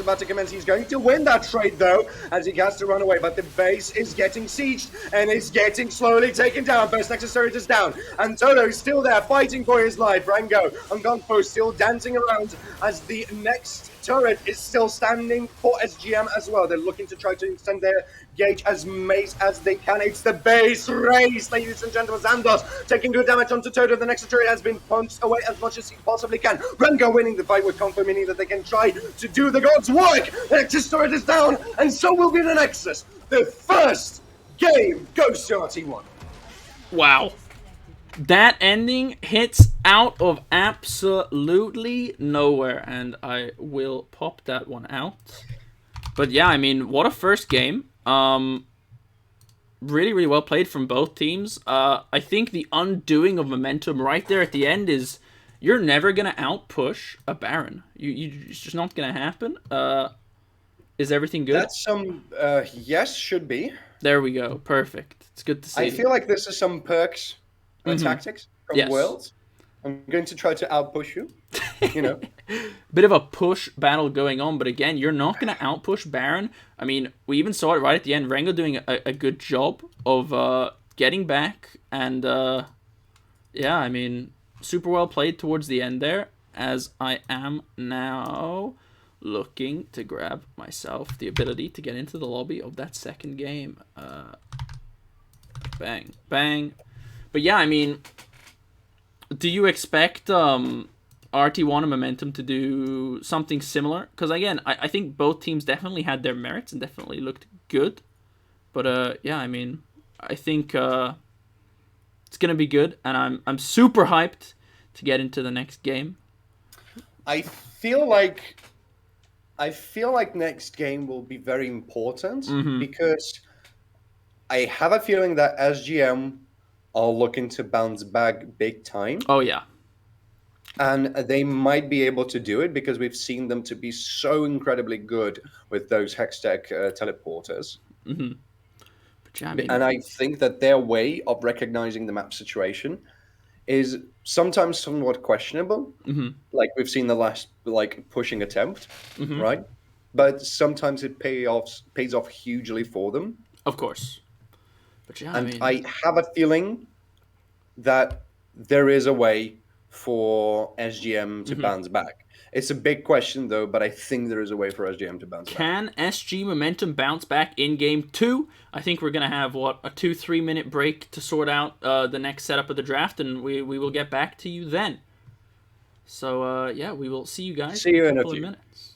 about to commence. He's going to win that trade, though, as he has to run away. But the base is getting sieged and is getting slowly taken down. First Nexus turret is down, and Toto is still there fighting for his life. Rango and Gonpo still dancing around as the next turret is still standing for SGM as well. They're looking to try to extend their gauge as mace as they can. It's the base race, ladies and gentlemen. Zandos taking good damage onto Toto. The next turret has been punched away as much as he possibly can. Rango winning the fight with Gonpo, meaning that they can try to do the God's work. The Nexus turret is down, and so will be the Nexus. The first game goes to RT1. Wow. That ending hits out of absolutely nowhere, and I will pop that one out. But yeah, I mean, what a first game. Really, really well played from both teams. I think the undoing of momentum right there at the end is you're never going to outpush a Baron. It's just not going to happen. Is everything good? That's some, yes, should be. There we go. Perfect. It's good to see. I feel like this is some perks and tactics from Worlds. I'm going to try to outpush you, you know. Bit of a push battle going on, but again, you're not going to outpush Baron. I mean, we even saw it right at the end. Rango doing a good job of getting back, and yeah, I mean, super well played towards the end there, as I am now looking to grab myself the ability to get into the lobby of that second game. Bang, bang. But yeah, I mean, do you expect RT1 and Momentum to do something similar? Because again, I think both teams definitely had their merits and definitely looked good. But yeah, I mean, I think it's gonna be good, and I'm super hyped to get into the next game. I feel like next game will be very important because I have a feeling that SGM are looking to bounce back big time. Oh, yeah. And they might be able to do it because we've seen them to be so incredibly good with those Hextech teleporters. But yeah, I mean, and I think that their way of recognizing the map situation is sometimes somewhat questionable. Like we've seen the last pushing attempt, right? But sometimes it pays off hugely for them. Of course. But yeah, and I have a feeling that there is a way for SGM to bounce back. It's a big question, though, but I think there is a way for SGM to bounce back. Can SG Momentum bounce back in Game 2? I think we're going to have, what, a 2-3 minute break to sort out the next setup of the draft, and we will get back to you then. So, yeah, we will see you guys in a couple few of minutes.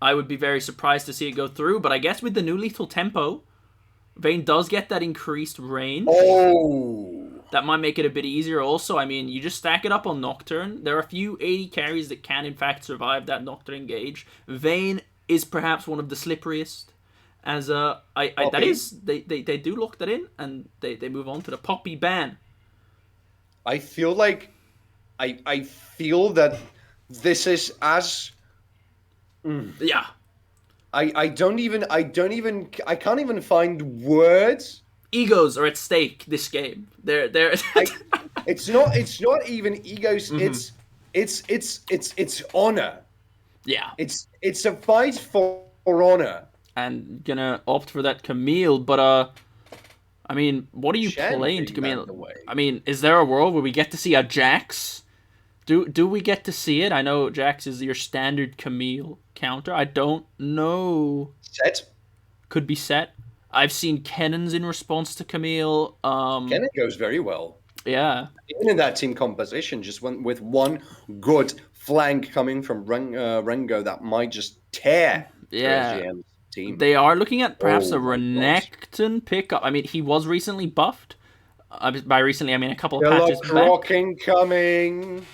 I would be very surprised to see it go through, but I guess with the new lethal tempo, Vayne does get that increased range. Oh! That might make it a bit easier also. I mean, you just stack it up on Nocturne. There are a few 80 carries that can, in fact, survive that Nocturne engage. Vayne is perhaps one of the slipperiest. As that is, they do lock that in, and they move on to the Poppy ban. I feel like I feel that this is as Yeah. I can't even find words. Egos are at stake this game. They're It's not even egos. It's honor. yeah. It's a fight for honor. And gonna opt for that Camille, but I mean, what are you Shen playing to being banned Camille? away. I mean, is there a world where we get to see a Jax? Do we get to see it? I know Jax is your standard Camille counter. I don't know. Set. Could be set. I've seen Kennons in response to Camille. Kennan goes very well. Yeah. Even in that team composition, just with one good flank coming from Rengo, that might just tear Yeah. SGM's team. They are looking at perhaps a Oh my Renekton pickup. I mean, he was recently buffed. By recently, I mean a couple of Killer patches back. Croc coming.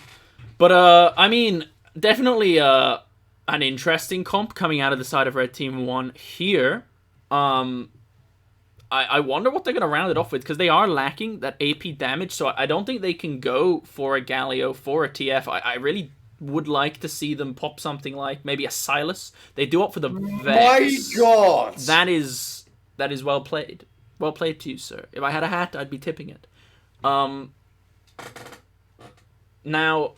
But I mean, definitely an interesting comp coming out of the side of Red Team 1 here. I wonder what they're going to round it off with, because they are lacking that AP damage, so I don't think they can go for a Galio, for a TF. I really would like to see them pop something like maybe a Silas. They do opt for the Vex. My God! That is well played. Well played to you, sir. If I had a hat, I'd be tipping it. Now,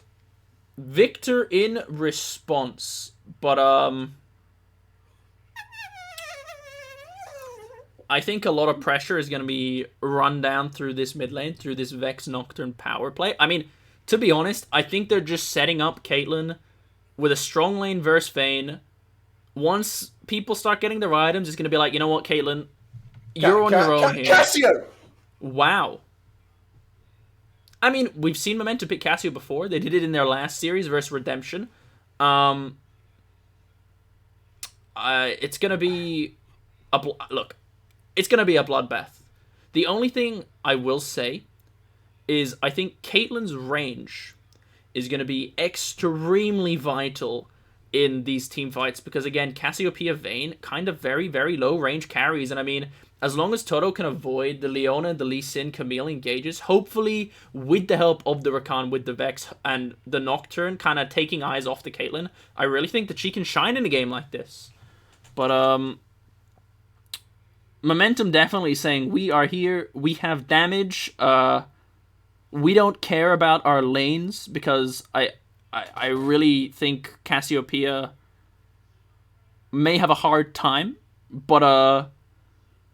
Victor in response, but I think a lot of pressure is going to be run down through this mid lane, through this Vex Nocturne power play. I mean, to be honest, I think they're just setting up Caitlyn with a strong lane versus Vayne. Once people start getting their items, it's going to be like, you know what, Caitlyn, you're on your own here. Cassio! Wow. I mean, we've seen Momentum pick Cassio before. They did it in their last series versus Redemption. It's going to be look, it's going to be a bloodbath. The only thing I will say is I think Caitlyn's range is going to be extremely vital in these team fights, because again, Cassiopeia Vayne, kind of very, very low range carries, and I mean, as long as Toto can avoid the Leona, the Lee Sin, Camille engages, hopefully with the help of the Rakan, with the Vex and the Nocturne kind of taking eyes off the Caitlyn, I really think that she can shine in a game like this. But Momentum definitely saying, we are here, we have damage, we don't care about our lanes, because I really think Cassiopeia may have a hard time, but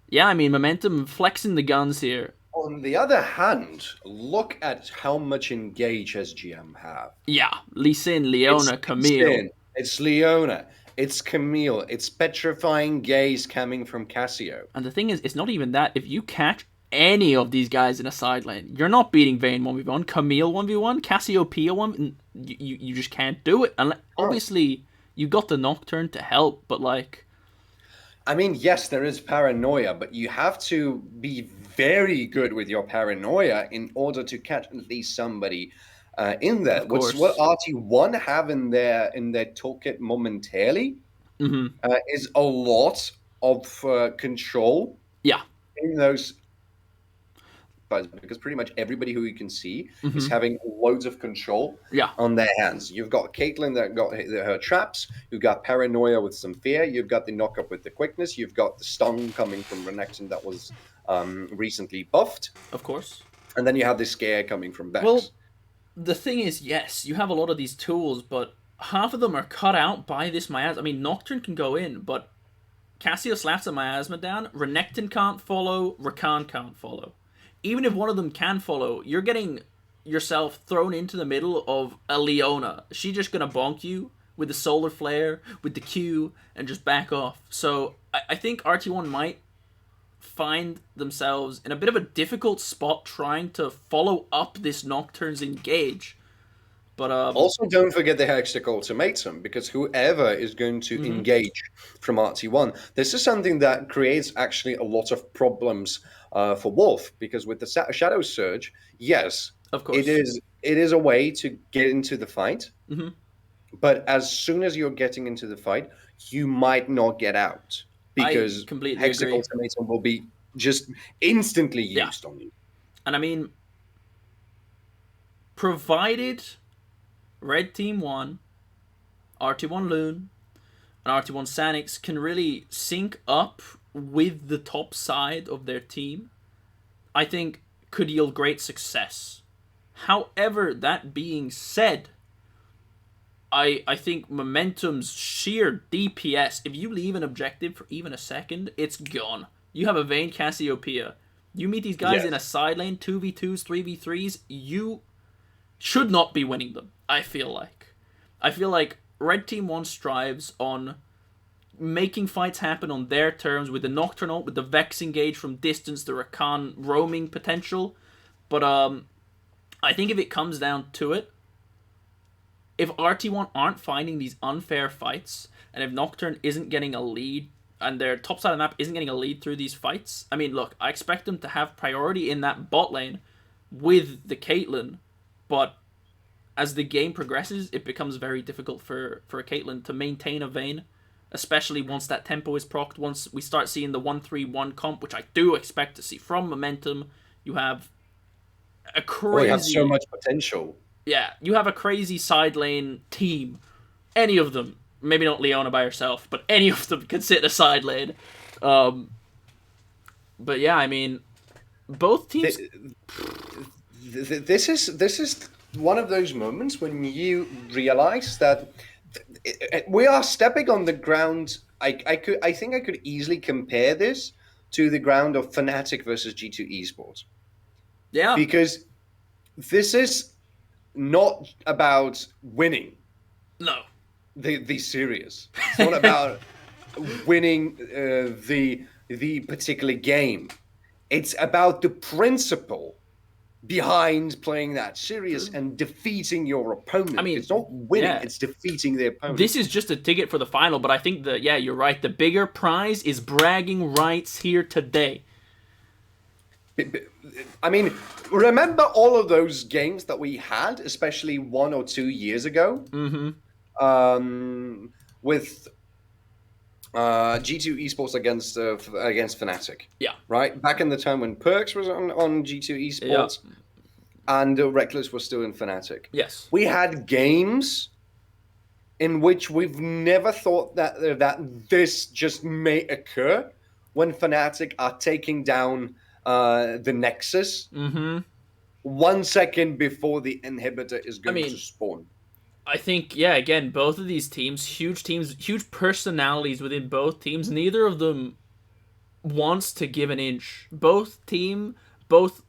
yeah, I mean, Momentum flexing the guns here. On the other hand, look at how much engage SGM have. Yeah, Lee Sin, Leona, Camille. It's Leona. It's Camille. It's petrifying gaze coming from Cassio. And the thing is, it's not even that. If you catch any of these guys in a side lane, you're not beating Vayne 1v1, Camille 1v1, Cassiopeia 1. You just can't do it. And obviously, you got the Nocturne to help, but like, I mean, yes, there is paranoia, but you have to be very good with your paranoia in order to catch at least somebody in there. What RT1 have in their toolkit momentarily is a lot of control. Yeah. In those, because pretty much everybody who you can see is having loads of control on their hands. You've got Caitlyn that got her traps. You've got paranoia with some fear. You've got the knock-up with the quickness. You've got the stun coming from Renekton that was recently buffed. Of course. And then you have the scare coming from Vex. Well, the thing is, yes, you have a lot of these tools, but half of them are cut out by this miasma. I mean, Nocturne can go in, but Cassio slaps a miasma down. Renekton can't follow. Rakan can't follow. Even if one of them can follow, you're getting yourself thrown into the middle of a Leona. She's just going to bonk you with the Solar Flare, with the Q, and just back off. So I think RT1 might find themselves in a bit of a difficult spot trying to follow up this Nocturne's engage. But Also, don't forget the Hextech Ultimatum, because whoever is going to engage from RT1, this is something that creates actually a lot of problems for Wolf, because with the Shadow Surge, yes, of it course, is a way to get into the fight, hmm but as soon as you're getting into the fight, you might not get out, I because completely Hextech agree. Ultimatum will be just instantly Yeah, used on you. and I mean, provided Red Team 1, RT1 Loon, and RT1 Sanix can really sync up with the top side of their team, I think could yield great success. However, that being said, I think Momentum's sheer DPS, if you leave an objective for even a second, it's gone. You have a Vayne Cassiopeia. You meet these guys in a Yes. side lane, 2v2s, 3v3s, you should not be winning them, I feel like. I feel like Red Team 1 strives on making fights happen on their terms with the Nocturnal, with the Vex engage from distance, the Rakan roaming potential. But I think if it comes down to it, if RT1 aren't finding these unfair fights, and if Nocturne isn't getting a lead, and their top side of the map isn't getting a lead through these fights, I mean, look, I expect them to have priority in that bot lane with the Caitlyn, but as the game progresses, it becomes very difficult for a Caitlyn to maintain a Vayne, especially once that tempo is procced, once we start seeing the 1-3-1 comp, which I do expect to see from Momentum. You have a Oh, you have so crazy, much potential. yeah, you have a crazy side lane team. Any of them, maybe not Leona by herself, but any of them can sit in a side lane. Um, but yeah, I mean, both teams. This is one of those moments when you realize that we are stepping on the ground. I think I could easily compare this to the ground of Fnatic versus G2 Esports, Yeah, because this is not about winning no. the series. It's not about winning the particular game. It's about the principle behind playing that series and defeating your opponent. I mean, It's not winning, yeah, it's defeating the opponent. this is just a ticket for the final, but I think that, yeah, you're right. The bigger prize is bragging rights here today. I mean, remember all of those games that we had, especially 1 or 2 years ago, with G2 Esports against Fnatic, Yeah. right? Back in the time when Perks was on G2 Esports, and Reckless was still in Fnatic. Yes. We had games in which we've never thought that this just may occur, when Fnatic are taking down the Nexus 1 second before the inhibitor is going to spawn. I think, yeah, again, both of these teams, huge personalities within both teams. Neither of them wants to give an inch. Both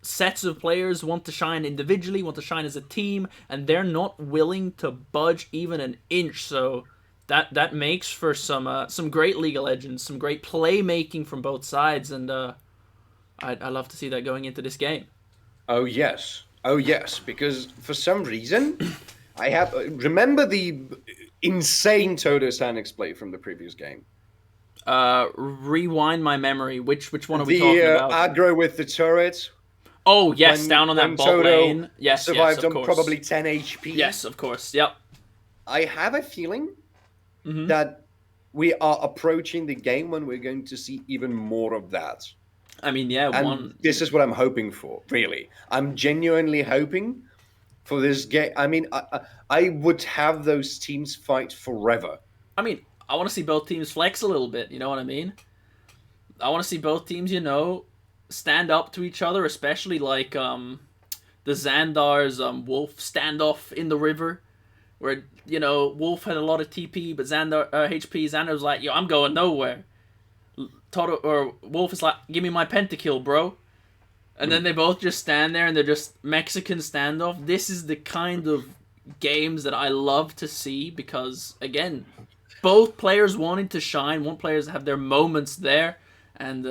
sets of players want to shine individually, want to shine as a team, and they're not willing to budge even an inch. So that makes for some great League of Legends, some great playmaking from both sides, and I love to see that going into this game. Oh yes, because for some reason, I have remember the insane Toto Sanix play from the previous game. Rewind my memory. Which one are we The talking about? aggro with the turret. Oh yes, down on that bot Toto lane. Yes, survived yes, of on course. probably 10 HP. Yes, of course. Yep. I have a feeling that we are approaching the game when we're going to see even more of that. I mean, yeah, And this is what I'm hoping for, really. I'm genuinely hoping for this game. I mean, I would have those teams fight forever. I mean, I want to see both teams flex a little bit. You know what I mean? I want to see both teams, stand up to each other, especially like the Xandar's Wolf standoff in the river, where Wolf had a lot of TP, but Xandar HP. Xandar was like, "Yo, I'm going nowhere." Toto or Wolf is like, "Give me my pentakill, bro." And then they both just stand there and they're just Mexican standoff. This is the kind of games that I love to see, because again, both players wanting to shine, want players to have their moments there, and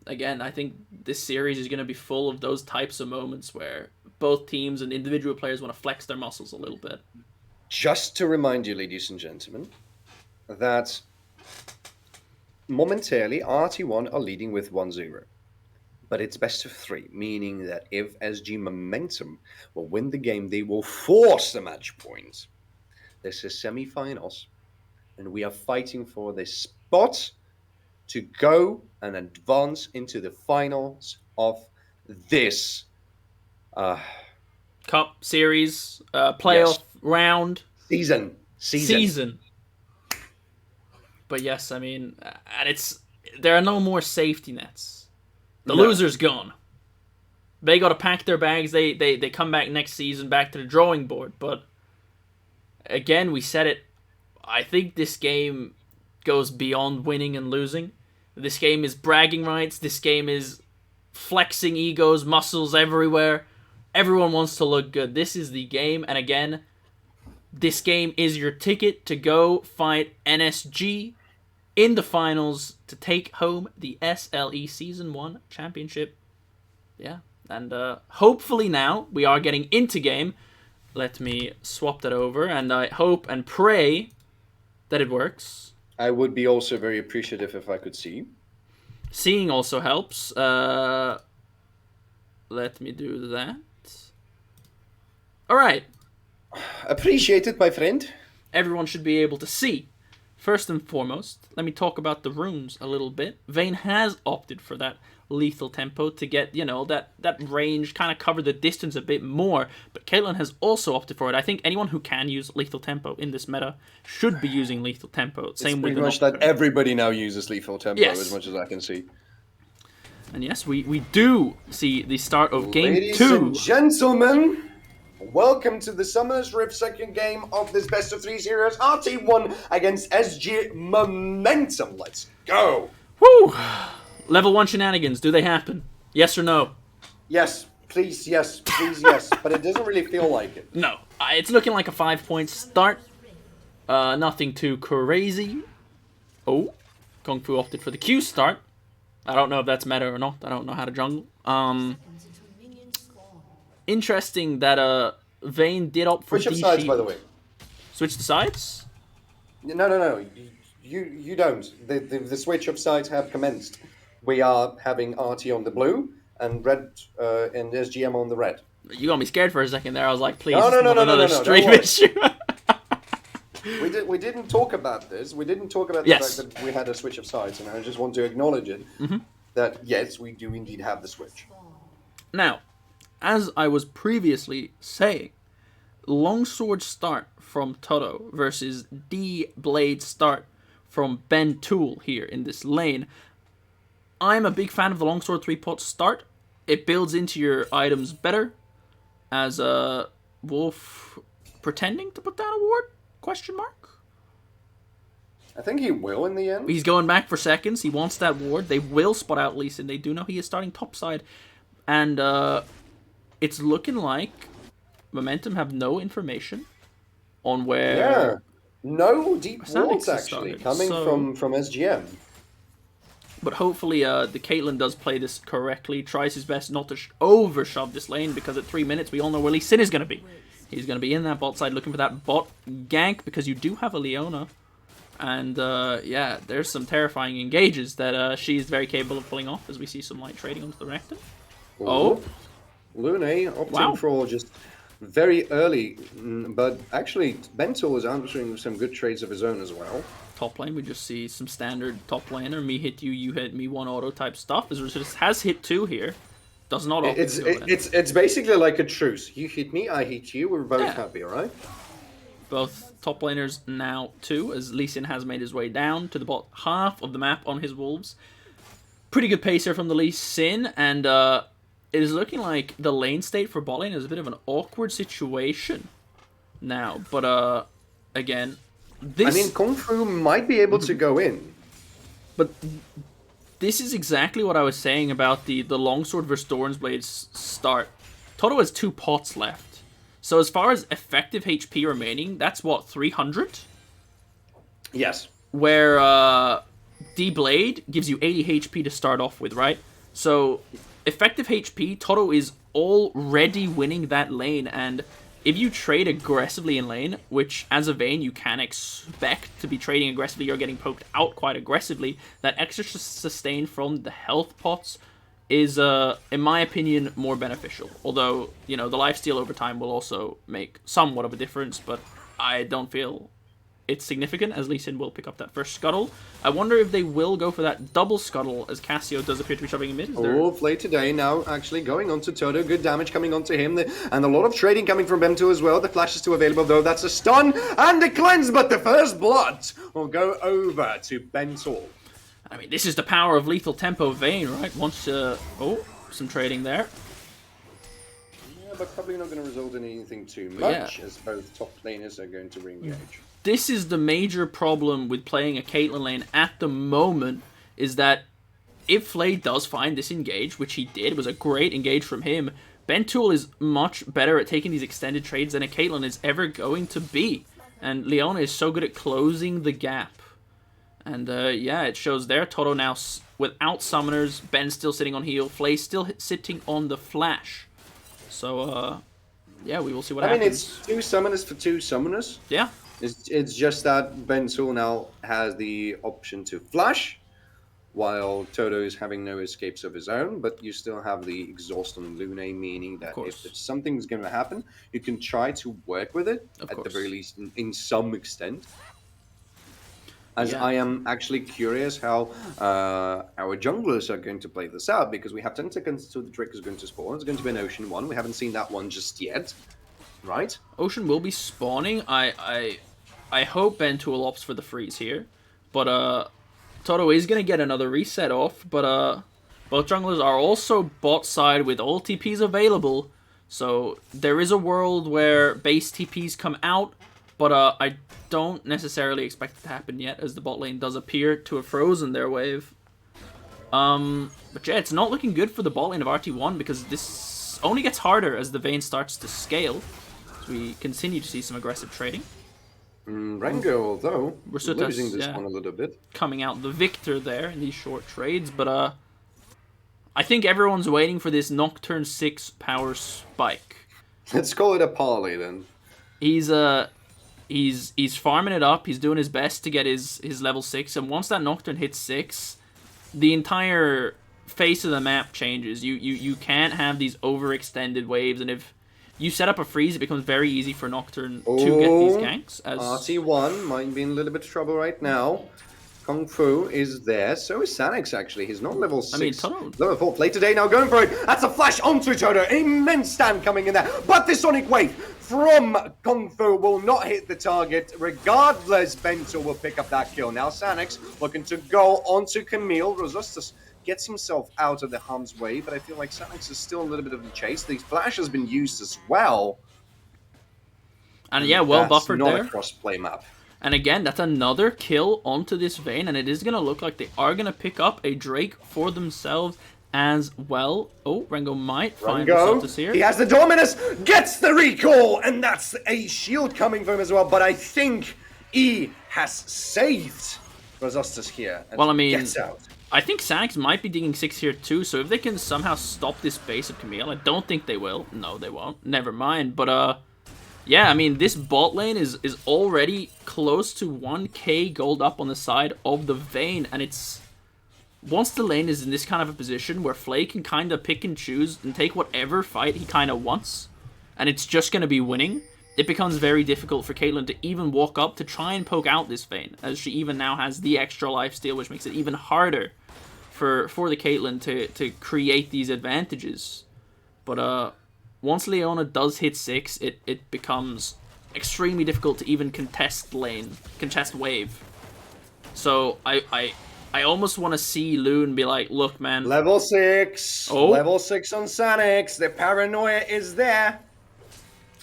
again, I think this series is going to be full of those types of moments where both teams and individual players want to flex their muscles a little bit. Just to remind you, ladies and gentlemen, that momentarily RT1 are leading with 1-0. But it's best of 3, meaning that if SG Momentum will win the game, they will force the match point. This is semi-finals, and we are fighting for this spot to go and advance into the finals of this Cup series, playoff round, season. But yes, I mean, and there are no more safety nets. The loser's gone. They got to pack their bags. They come back next season, back to the drawing board. But again, we said it. I think this game goes beyond winning and losing. This game is bragging rights. This game is flexing egos, muscles everywhere. Everyone wants to look good. This is the game. And again, this game is your ticket to go fight NSG in the finals to take home the SLE Season 1 Championship. Yeah, and hopefully now we are getting into game. Let me swap that over, and I hope and pray that it works. I would be also very appreciative if I could see. Seeing also helps. Let me do that. All right. Appreciate it, my friend. Everyone should be able to see. First and foremost, let me talk about the runes a little bit. Vayne has opted for that lethal tempo to get, that range, kind of cover the distance a bit more. But Caitlyn has also opted for it. I think anyone who can use lethal tempo in this meta should be using lethal tempo. Same with pretty much that everybody now uses lethal tempo, as much as I can see. And yes, we do see the start of game 2. Ladies and gentlemen, welcome to the Summoner's Rift second game of this best of 3 series. RT1 against SG Momentum. Let's go. Woo! Level 1 shenanigans, do they happen? Yes or no? Yes, please, yes. But it doesn't really feel like it. No. It's looking like a 5-point start. Nothing too crazy. Oh, Kung Fu opted for the Q start. I don't know if that's meta or not. I don't know how to jungle. Interesting that Vayne did opt for Switch of sides, by the way. Switch the sides? No. You don't. The switch of sides have commenced. We are having RT on the blue and red and SGM on the red. You got me scared for a second there. I was like, please, no, stream issue. We didn't talk about this. We didn't talk about the fact that we had a switch of sides, and I just want to acknowledge it. That yes, we do indeed have the switch. Now, as I was previously saying, longsword start from Toto versus D-blade start from Ben Tool here in this lane. I'm a big fan of the longsword 3-pot start. It builds into your items better. As Wolf pretending to put down a ward? Question mark? I think he will in the end. He's going back for seconds. He wants that ward. They will spot out Lee Sin. They do know he is starting topside. And it's looking like Momentum have no information on where... Yeah. No deep wards actually coming from SGM. But hopefully the Caitlyn does play this correctly, tries his best not to overshove this lane, because at 3 minutes we all know where Lee Sin is going to be. He's going to be in that bot side looking for that bot gank, because you do have a Leona. And yeah, there's some terrifying engages that she is very capable of pulling off, as we see some light trading onto the Rectum. Oh! Lune opting for just very early, but actually Bentil is answering some good trades of his own as well. Top lane, we just see some standard top laner, me hit you, you hit me, one auto type stuff. As has hit 2 here. Does not opt it's basically like a truce. You hit me, I hit you, we're both happy, alright? Both top laners now too, as Lee Sin has made his way down to the bot half of the map on his wolves. Pretty good pacer from the Lee Sin, and it is looking like the lane state for bot lane is a bit of an awkward situation now. But again, this... I mean, Kung Fu might be able to go in. But this is exactly what I was saying about the Longsword versus Doran's Blades start. Toto has 2 pots left. So as far as effective HP remaining, that's what, 300? Yes. Where D-Blade gives you 80 HP to start off with, right? So effective HP, Toto is already winning that lane, and if you trade aggressively in lane, which as a Vayne you can expect to be trading aggressively, you're getting poked out quite aggressively, that extra sustain from the health pots is, in my opinion, more beneficial. Although, you know, the lifesteal over time will also make somewhat of a difference, but I don't feel it's significant, as Lee Sin will pick up that first scuttle. I wonder if they will go for that double scuttle, as Cassio does appear to be shoving him in. Oh, Flay today now actually going on to Toto. Good damage coming onto him, and a lot of trading coming from Bem2 as well. The flash is still available, though. That's a stun and a cleanse, but the first blood will go over to Bem2. I mean, this is the power of lethal tempo Vayne, right? Once, oh, some trading there. Yeah, but probably not going to result in anything too much, as both top laners are going to re-engage. This is the major problem with playing a Caitlyn lane at the moment, is that if Flay does find this engage, which he did, it was a great engage from him, Bem2 is much better at taking these extended trades than a Caitlyn is ever going to be. And Leona is so good at closing the gap. And yeah, it shows there. Toto now without summoners, Ben still sitting on heal, Flay still sitting on the flash. So yeah, we will see what happens. I mean, it's 2 summoners for 2 summoners. Yeah. It's just that Bem2 now has the option to flash, while Toto is having no escapes of his own, but you still have the exhaust on Lune, meaning that if something's going to happen, you can try to work with it, at the very least, in some extent. As I am actually curious how our junglers are going to play this out, because we have 10 seconds till the Drake is going to spawn. It's going to be an Ocean one. We haven't seen that one just yet, right? Ocean will be spawning. I hope Bem2 opts for the freeze here, but Toto is going to get another reset off, but both junglers are also bot side with all TPs available, so there is a world where base TPs come out, but I don't necessarily expect it to happen yet, as the bot lane does appear to have frozen their wave. But yeah, it's not looking good for the bot lane of RT1, because this only gets harder as the Vayne starts to scale, as we continue to see some aggressive trading. Rengo, although, Rasutas, losing this one a little bit. Coming out the victor there in these short trades, but I think everyone's waiting for this Nocturne 6 power spike. Let's call it a parlay then. He's farming it up, he's doing his best to get his level 6, and once that Nocturne hits 6, the entire face of the map changes. You can't have these overextended waves, and if you set up a freeze, it becomes very easy for Nocturne to get these ganks. As RT1 might be in a little bit of trouble right now. Kung Fu is there. So is Sanix, actually. He's not level 6. I mean, Toto. Level 4 play today, now going for it. That's a flash onto Toto. Immense stand coming in there. But the Sonic Wave from Kung Fu will not hit the target. Regardless, Bem2 will pick up that kill. Now Sanix looking to go onto Camille. Resistus gets himself out of the harm's way, but I feel like Sanix is still a little bit of a chase. The flash has been used as well. And yeah, well buffered there. That's not a cross-play map. And again, that's another kill onto this Vayne, and it is going to look like they are going to pick up a Drake for themselves as well. Oh, Rengo might find Rasutas here. He has the Dominus, gets the recall, and that's a shield coming from him as well, but I think E has saved Rasutas here. Well, I mean, gets out. I think Sanix might be digging 6 here too, so if they can somehow stop this base of Camille, I don't think they will. No, they won't. Never mind. But, yeah, I mean, this bot lane is already close to 1k gold up on the side of the Vayne, and it's... Once the lane is in this kind of a position where Flay can kind of pick and choose and take whatever fight he kind of wants, and it's just going to be winning, it becomes very difficult for Caitlyn to even walk up to try and poke out this Vayne, as she even now has the extra lifesteal, which makes it even harder for the Caitlyn to create these advantages. But once Leona does hit 6, it becomes extremely difficult to even contest wave. So I almost want to see Loon be like, look, man. Level 6. Oh. Level 6 on Sanix. The paranoia is there.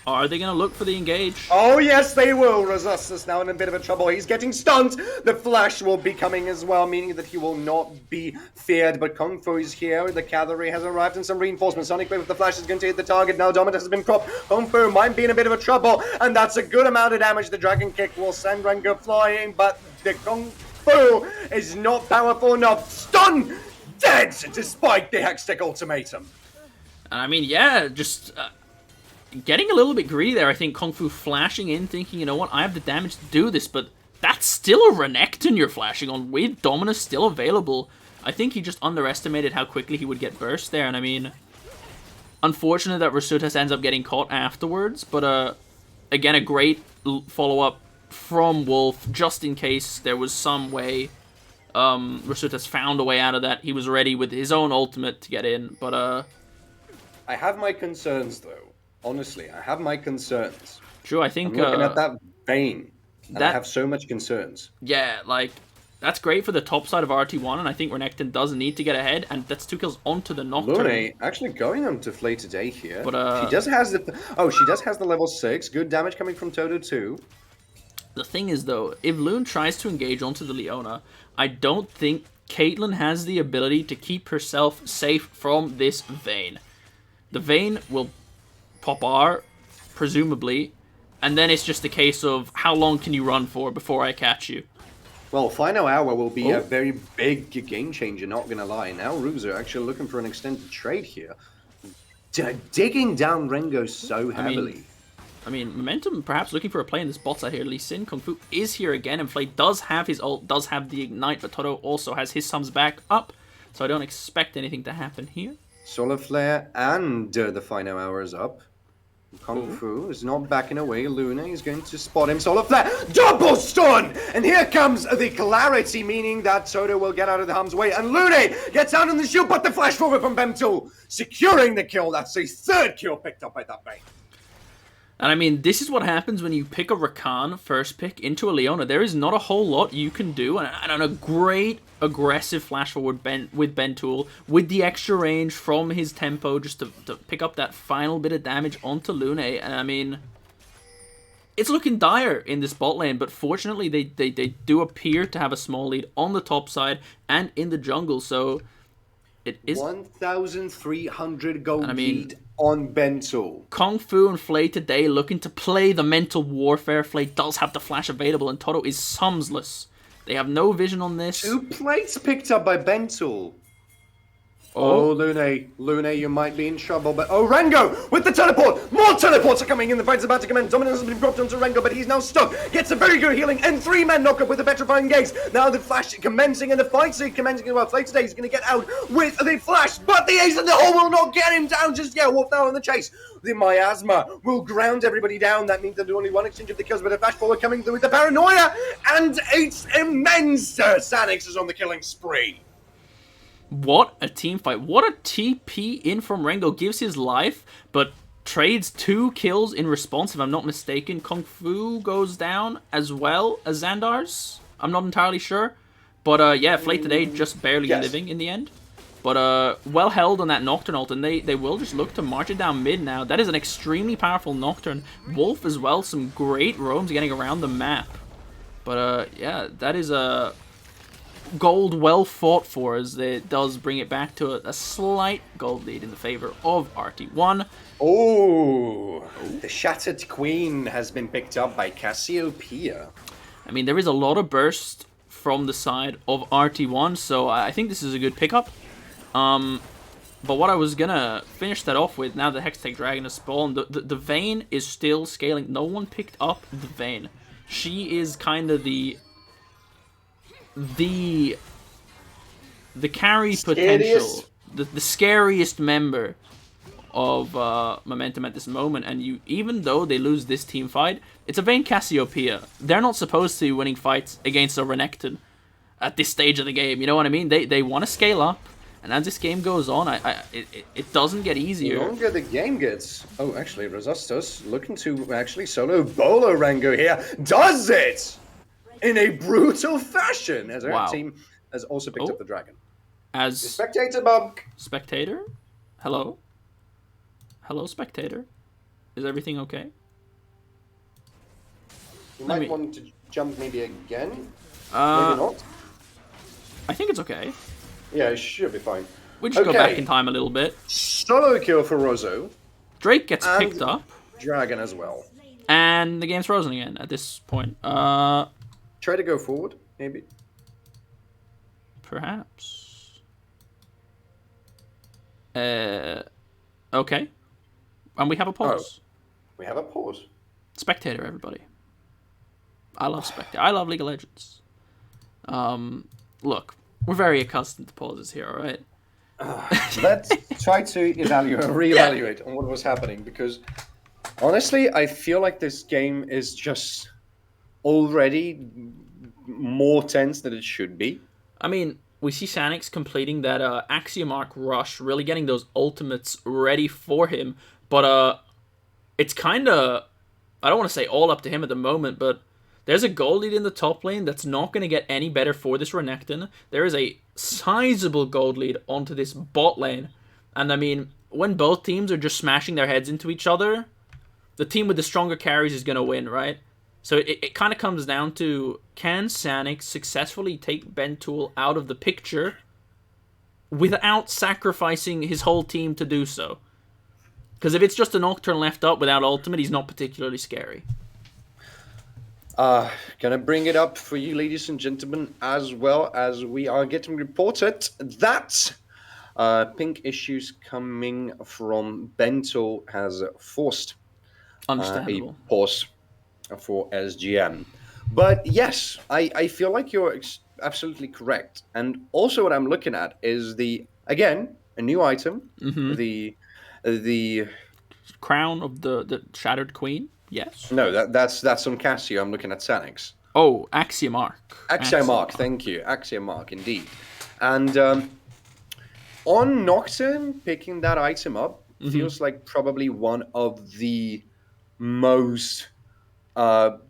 Are they going to look for the engage? Oh, yes, they will. Rasutas now in a bit of a trouble. He's getting stunned. The flash will be coming as well, meaning that he will not be feared. But Kung Fu is here. The cavalry has arrived and some reinforcements. Sonic Wave with the flash is going to hit the target. Now Dominus has been propped. Kung Fu might be in a bit of a trouble. And that's a good amount of damage. The Dragon Kick will send Rengo flying. But the Kung Fu is not powerful enough. Stun! Dead! Despite the Hextech ultimatum. I mean, yeah, just getting a little bit greedy there. I think Kung Fu flashing in, thinking, you know what, I have the damage to do this, but that's still a Renekton you're flashing on with Dominus still available. I think he just underestimated how quickly he would get burst there, and I mean, unfortunate that Rasutas ends up getting caught afterwards, but again, a great follow-up from Wolf, just in case there was some way Rasutas found a way out of that. He was ready with his own ultimate to get in, but I have my concerns, though. Honestly, I have my concerns. true, I think I'm looking at that vein, and I have so much concerns. Yeah, like, that's great for the top side of RT1, and I think Renekton does need to get ahead, and that's 2 kills onto the Nocturne. Lune actually going on to Flay today here. But, she does has the level 6. Good damage coming from Toto too. The thing is, though, if Lune tries to engage onto the Leona, I don't think Caitlyn has the ability to keep herself safe from this Vayne. The Vayne will pop R, presumably, and then it's just a case of how long can you run for before I catch you. Well, Final Hour will be a very big game changer, not gonna lie. Now Ruzo actually looking for an extended trade here. Digging down Rengo so heavily. I mean, Momentum perhaps looking for a play in this bot side here. Lee Sin, Kung Fu is here again, and Flay does have his ult, does have the Ignite, but Toto also has his sums back up, so I don't expect anything to happen here. Solar Flare and the Final Hour is up. Kung Fu is not backing away. Luna is going to spot him. Solar Flare, double stun! And here comes the clarity, meaning that Toto will get out of the harm's way. And Lune gets out on the shield, but the flash forward from Bemtool, securing the kill. That's a 3rd kill picked up by that Vayne. And I mean, this is what happens when you pick a Rakan first pick into a Leona. There is not a whole lot you can do, and a great aggressive flash forward with Bemtool, with the extra range from his tempo, just to pick up that final bit of damage onto Lune. And I mean, it's looking dire in this bot lane, but fortunately they do appear to have a small lead on the top side and in the jungle, so it is 1,300 gold lead on Bemtool. Kung Fu and Flay today looking to play the mental warfare. Flay does have the flash available, and Toto is sumsless. They have no vision on this. 2 plates picked up by Bemtool. Oh, Lune, you might be in trouble, but Rengo with the teleport! More teleports are coming in, the fight's about to commence. Dominance has been dropped onto Rengo, but he's now stuck. Gets a very good healing, and 3-man knockup with a petrifying gaze. Now the flash commencing, and the fight's commencing as well. Flay today is going to get out with the flash, but the ace in the hole will not get him down just yet. Wolf now on the chase. The miasma will ground everybody down. That means there's only one exchange of the kills, but a flash forward coming through with the paranoia, and it's immense. Sanix is on the killing spree. What a team fight. What a TP in from Rengo. Gives his life, but trades 2 kills in response, if I'm not mistaken. Kung Fu goes down as well as Xandar's. I'm not entirely sure. But yeah, Flay today just barely living in the end. But well held on that Nocturne ult, and they will just look to march it down mid now. That is an extremely powerful Nocturne. Wolf as well, some great roams getting around the map. But yeah, that is a gold well fought for, as it does bring it back to a slight gold lead in the favor of RT1. Oh, the Shattered Queen has been picked up by Cassiopeia. I mean, there is a lot of burst from the side of RT1, so I think this is a good pickup. But what I was gonna finish that off with, now the Hextech Dragon has spawned, the Vayne is still scaling. No one picked up the Vayne. She is kind of the carry potential, the scariest member of Momentum at this moment. And even though they lose this team fight, it's a Vayne Cassiopeia. They're not supposed to be winning fights against a Renekton at this stage of the game. You know what I mean? They want to scale up, and as this game goes on, it doesn't get easier. The longer the game gets. Oh, actually, Rosastos looking to actually solo Bolo Rango here. Does it in a brutal fashion, as our team has also picked up the dragon. As the spectator bug. Spectator? Hello? Hello, spectator? Is everything okay? You might want to jump maybe again. Maybe not. I think it's okay. Yeah, it should be fine. We just go back in time a little bit. Solo kill for Rozo. Drake gets picked up. Dragon as well. And the game's frozen again at this point. Try to go forward, maybe. Perhaps. Okay. And we have a pause. We have a pause. Spectator, everybody. I love Spectator. I love League of Legends. Look, we're very accustomed to pauses here, all right? Let's try to reevaluate on what was happening, because honestly, I feel like this game is just already more tense than it should be. I mean, we see Sanix completing that Axiom Arc rush, really getting those ultimates ready for him, but it's kind of, I don't want to say all up to him at the moment, but there's a gold lead in the top lane that's not going to get any better for this Renekton. There is a sizable gold lead onto this bot lane. And I mean, when both teams are just smashing their heads into each other, the team with the stronger carries is going to win, right? So it kind of comes down to, can Sanix successfully take Bentool out of the picture without sacrificing his whole team to do so? Because if it's just a Nocturne left up without ultimate, he's not particularly scary. Gonna bring it up for you, ladies and gentlemen, as well as we are getting reported that pink issues coming from Bento has forced a pause for SGM. But yes, I feel like you're absolutely correct. And also what I'm looking at is again, a new item, the Crown of the Shattered Queen. Yes. No, that's on Cassio. I'm looking at Sanix. Oh, Axiom Arc. Axiom Arc, thank you. Axiom Arc, indeed. And on Nocturne, picking that item up feels like probably one of the most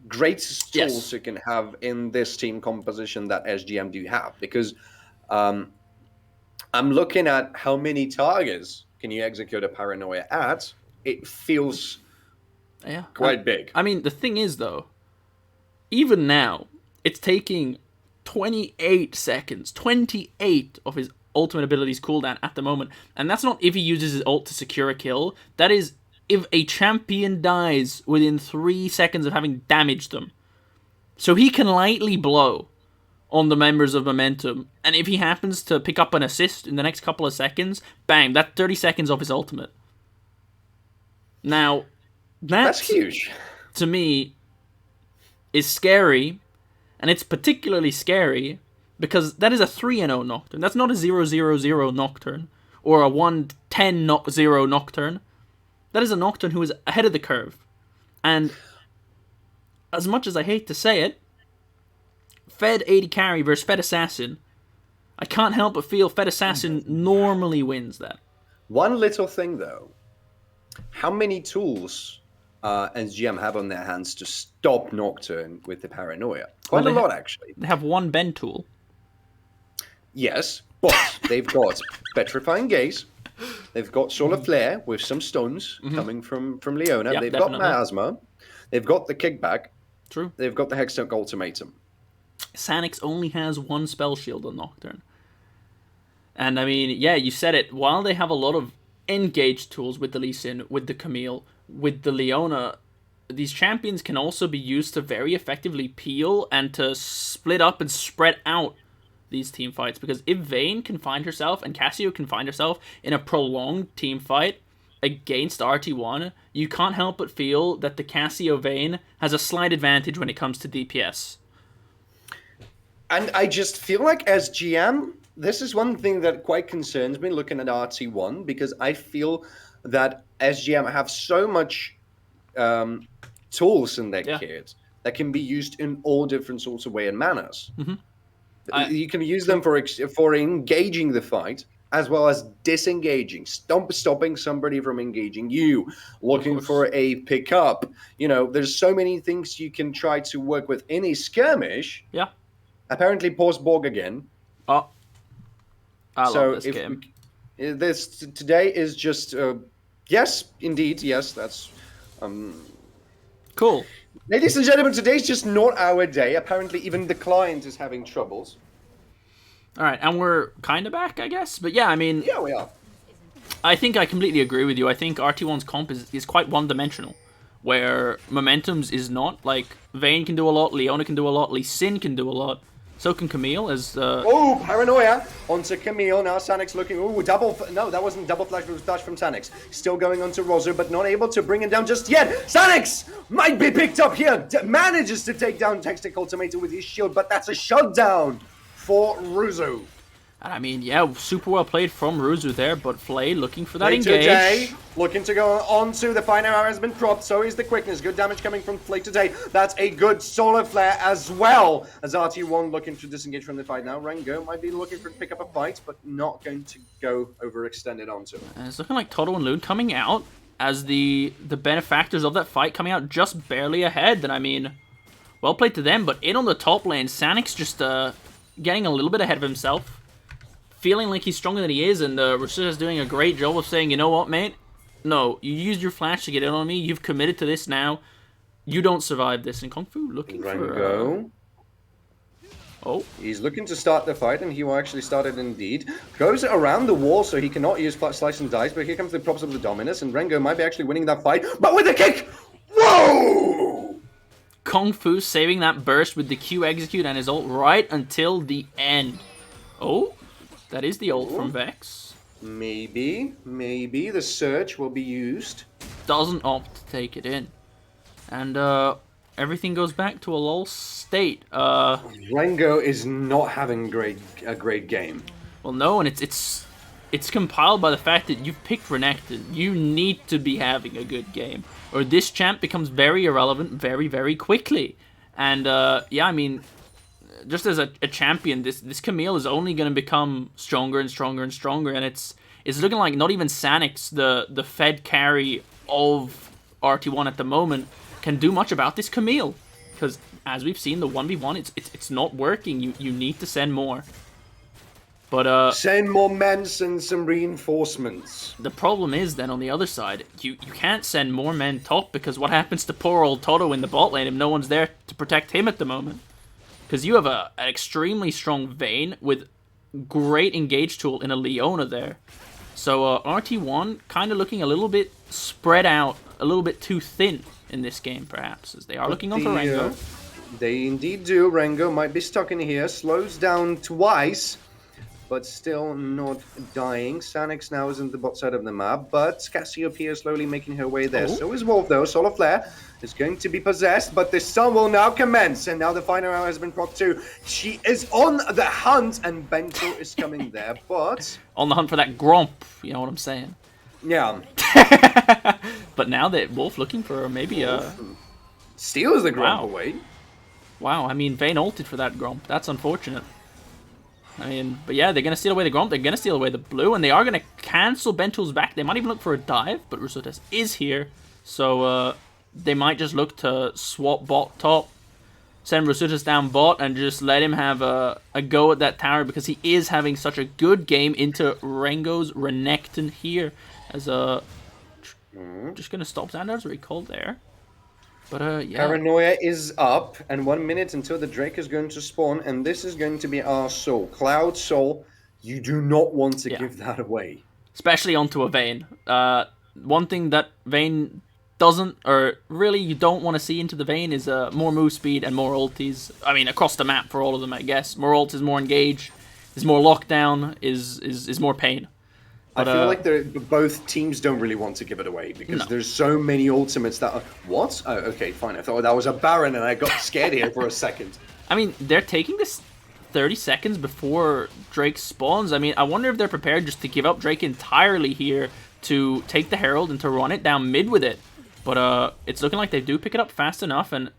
greatest tools you can have in this team composition that SGM do have. Because I'm looking at how many targets can you execute a Paranoia at. It feels... quite big. I mean, the thing is, though, even now, it's taking 28 seconds, 28 of his ultimate abilities cooldown at the moment. And that's not if he uses his ult to secure a kill. That is if a champion dies within 3 seconds of having damaged them. So he can lightly blow on the members of Momentum. And if he happens to pick up an assist in the next couple of seconds, bang, that's 30 seconds off his ultimate. Now... That's huge. To me, is scary, and it's particularly scary because that is a 3-0 Nocturne. That's not a 0-0-0 Nocturne or a 1-10-0 Nocturne. That is a Nocturne who is ahead of the curve. And as much as I hate to say it, Fed 80 carry versus Fed Assassin, I can't help but feel Fed Assassin normally wins that. One little thing, though. How many tools... SGM have on their hands to stop Nocturne with the Paranoia? Quite a lot, actually. They have one bend tool. Yes, but they've got Petrifying Gaze. They've got Solar Flare with some stuns coming from Leona. Yep, they've definitely. got Miasma. They've got the Kickback. True. They've got the Hextech Ultimatum. Sanix only has one spell shield on Nocturne. And I mean, yeah, you said it. While they have a lot of engaged tools with the Lee Sin, with the Camille, with the Leona, these champions can also be used to very effectively peel and to split up and spread out these team fights. Because if Vayne can find herself and Cassio can find herself in a prolonged team fight against RT1, you can't help but feel that the Cassio Vayne has a slight advantage when it comes to DPS. And I just feel like SGM, this is one thing that quite concerns me looking at RT1, because I feel that SGM have so much tools in their kit that can be used in all different sorts of ways and manners. You can use them for engaging the fight, as well as disengaging, stopping somebody from engaging you, looking for a pickup. You know, there's so many things you can try to work with in a skirmish. Yeah. Apparently, pause Borg again. Oh. I love this game. Today is just... yes, indeed, yes, that's... cool. Ladies and gentlemen, today's just not our day. Apparently, even the client is having troubles. All right, and we're kind of back, I guess. But yeah, I mean... Yeah, we are. I think I completely agree with you. I think RT1's comp is quite one-dimensional, where Momentum's is not. Like, Vayne can do a lot, Leona can do a lot, Lee Sin can do a lot. So can Camille as... Oh, Paranoia onto Camille. Now Sanix looking... Oh, double... No, that wasn't double flash. It was dash from Sanix. Still going onto Rozu, but not able to bring it down just yet. Sanix might be picked up here. Manages to take down Textic Ultimator with his shield, but that's a shutdown for Ruzu. And I mean, yeah, super well played from Ruzu there, but Flay looking for that Flay engage. today, looking to go on to the fine arrow has been propped, so is the quickness. Good damage coming from Flay today. That's a good solar flare as well as RT1 looking to disengage from the fight now. Rango might be looking for to pick up a fight, but not going to go overextended onto it. And it's looking like Toto and Loon coming out as the benefactors of that fight, coming out just barely ahead. And I mean, well played to them, but in on the top lane, Sanix just getting a little bit ahead of himself. Feeling like he's stronger than he is, and Rosita's doing a great job of saying, you know what, mate? No, you used your flash to get in on me. You've committed to this now. You don't survive this. And Kung Fu looking Rango. Oh. He's looking to start the fight, and he will actually start it indeed. Goes around the wall, so he cannot use Slice and Dice, but here comes the props of the Dominus, and Rango might be actually winning that fight, but with a kick! Whoa! Kung Fu saving that burst with the Q execute and his ult right until the end. Oh. That is the ult from Vex. Maybe the surge will be used. Doesn't opt to take it in. And everything goes back to a lull state. Rango is not having a great game. Well, no, and it's compiled by the fact that you've picked Renekton. You need to be having a good game, or this champ becomes very irrelevant very, very quickly. And yeah, I mean, just as a champion, this Camille is only going to become stronger and stronger and stronger, and it's looking like not even Sanix, the Fed carry of RT1 at the moment, can do much about this Camille, because as we've seen, the 1v1 it's not working. You need to send more. But send more men, send some reinforcements. The problem is then on the other side, you can't send more men top, because what happens to poor old Toto in the bot lane if no one's there to protect him at the moment? Because you have an extremely strong Vayne with great engage tool in a Leona there. So RT1 kind of looking a little bit spread out, a little bit too thin in this game perhaps, as they are looking on for Rango. They indeed do. Rango might be stuck in here, slows down twice, but still not dying. Sanix now is in the bot side of the map, but Cassiopeia is slowly making her way there. So is Wolf though. Solar Flare is going to be possessed, but the sun will now commence, and now the final hour has been propped too. She is on the hunt, and Bento is coming there, but... on the hunt for that Gromp, you know what I'm saying? Yeah. But now that Wolf looking for maybe steals the Gromp away. Wow, I mean, Vayne ulted for that Gromp. That's unfortunate. I mean, but yeah, they're going to steal away the Gromp, they're going to steal away the blue, and they are going to cancel Bento's back. They might even look for a dive, but Rusotes is here, so they might just look to swap bot top, send Rusotes down bot, and just let him have a go at that tower, because he is having such a good game into Rango's Renekton here, as just going to stop Xander's recall there. But yeah. Paranoia is up, and 1 minute until the Drake is going to spawn, and this is going to be our soul. Cloud Soul, you do not want to give that away. Especially onto a Vayne. One thing that Vayne doesn't, or really you don't want to see into the Vayne, is more move speed and more ultis. I mean, across the map for all of them, I guess. More ult is more engage, is more lockdown, is more pain. But, I feel like both teams don't really want to give it away, because there's so many ultimates that are... What? Oh, okay, fine. I thought that was a Baron, and I got scared here for a second. I mean, they're taking this 30 seconds before Drake spawns. I mean, I wonder if they're prepared just to give up Drake entirely here to take the Herald and to run it down mid with it. But it's looking like they do pick it up fast enough, and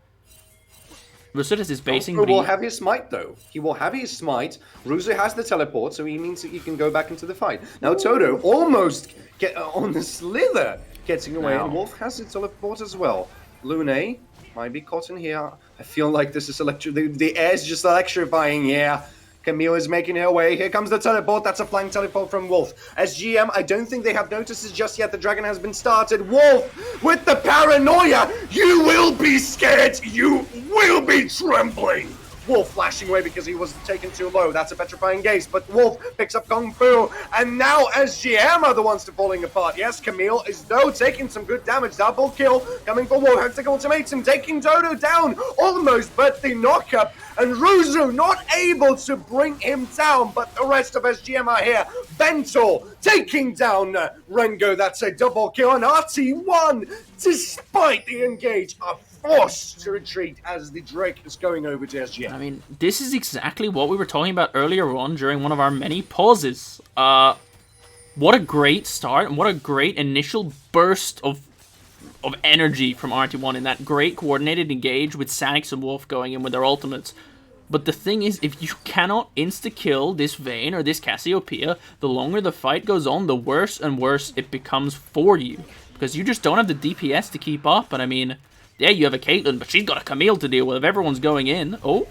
Rusotes is basing. He will have his smite, though. He will have his smite. Ruzu has the teleport, so he means that he can go back into the fight. Now Toto almost get on the slither, getting away, and Wolf has the teleport as well. Lune might be caught in here. I feel like this is the air's just electrifying. Yeah, Camille is making her way. Here comes the teleport. That's a flying teleport from Wolf. SGM, I don't think they have noticed it just yet. The dragon has been started. Wolf, with the paranoia, you will be scared. You will be trembling. Wolf flashing away because he was taken too low. That's a petrifying gaze, but Wolf picks up Kung Fu, and now SGM are the ones to falling apart. Yes, Camille is though taking some good damage. Double kill coming for Wolf. Hectic ultimatum taking Dodo down almost, but the knockup, and Ruzu not able to bring him down, but the rest of SGM are here. Bentor taking down Rengo. That's a double kill, and RT1, despite the engage, are forced to retreat as the Drake is going over to SGM. I mean, this is exactly what we were talking about earlier on during one of our many pauses. What a great start, and what a great initial burst of energy from RT1 in that great coordinated engage with Sanix and Wolf going in with their ultimates. But the thing is, if you cannot insta-kill this Vayne or this Cassiopeia, the longer the fight goes on, the worse and worse it becomes for you. Because you just don't have the DPS to keep up, and I mean, yeah, you have a Caitlyn, but she's got a Camille to deal with if everyone's going in. Oh,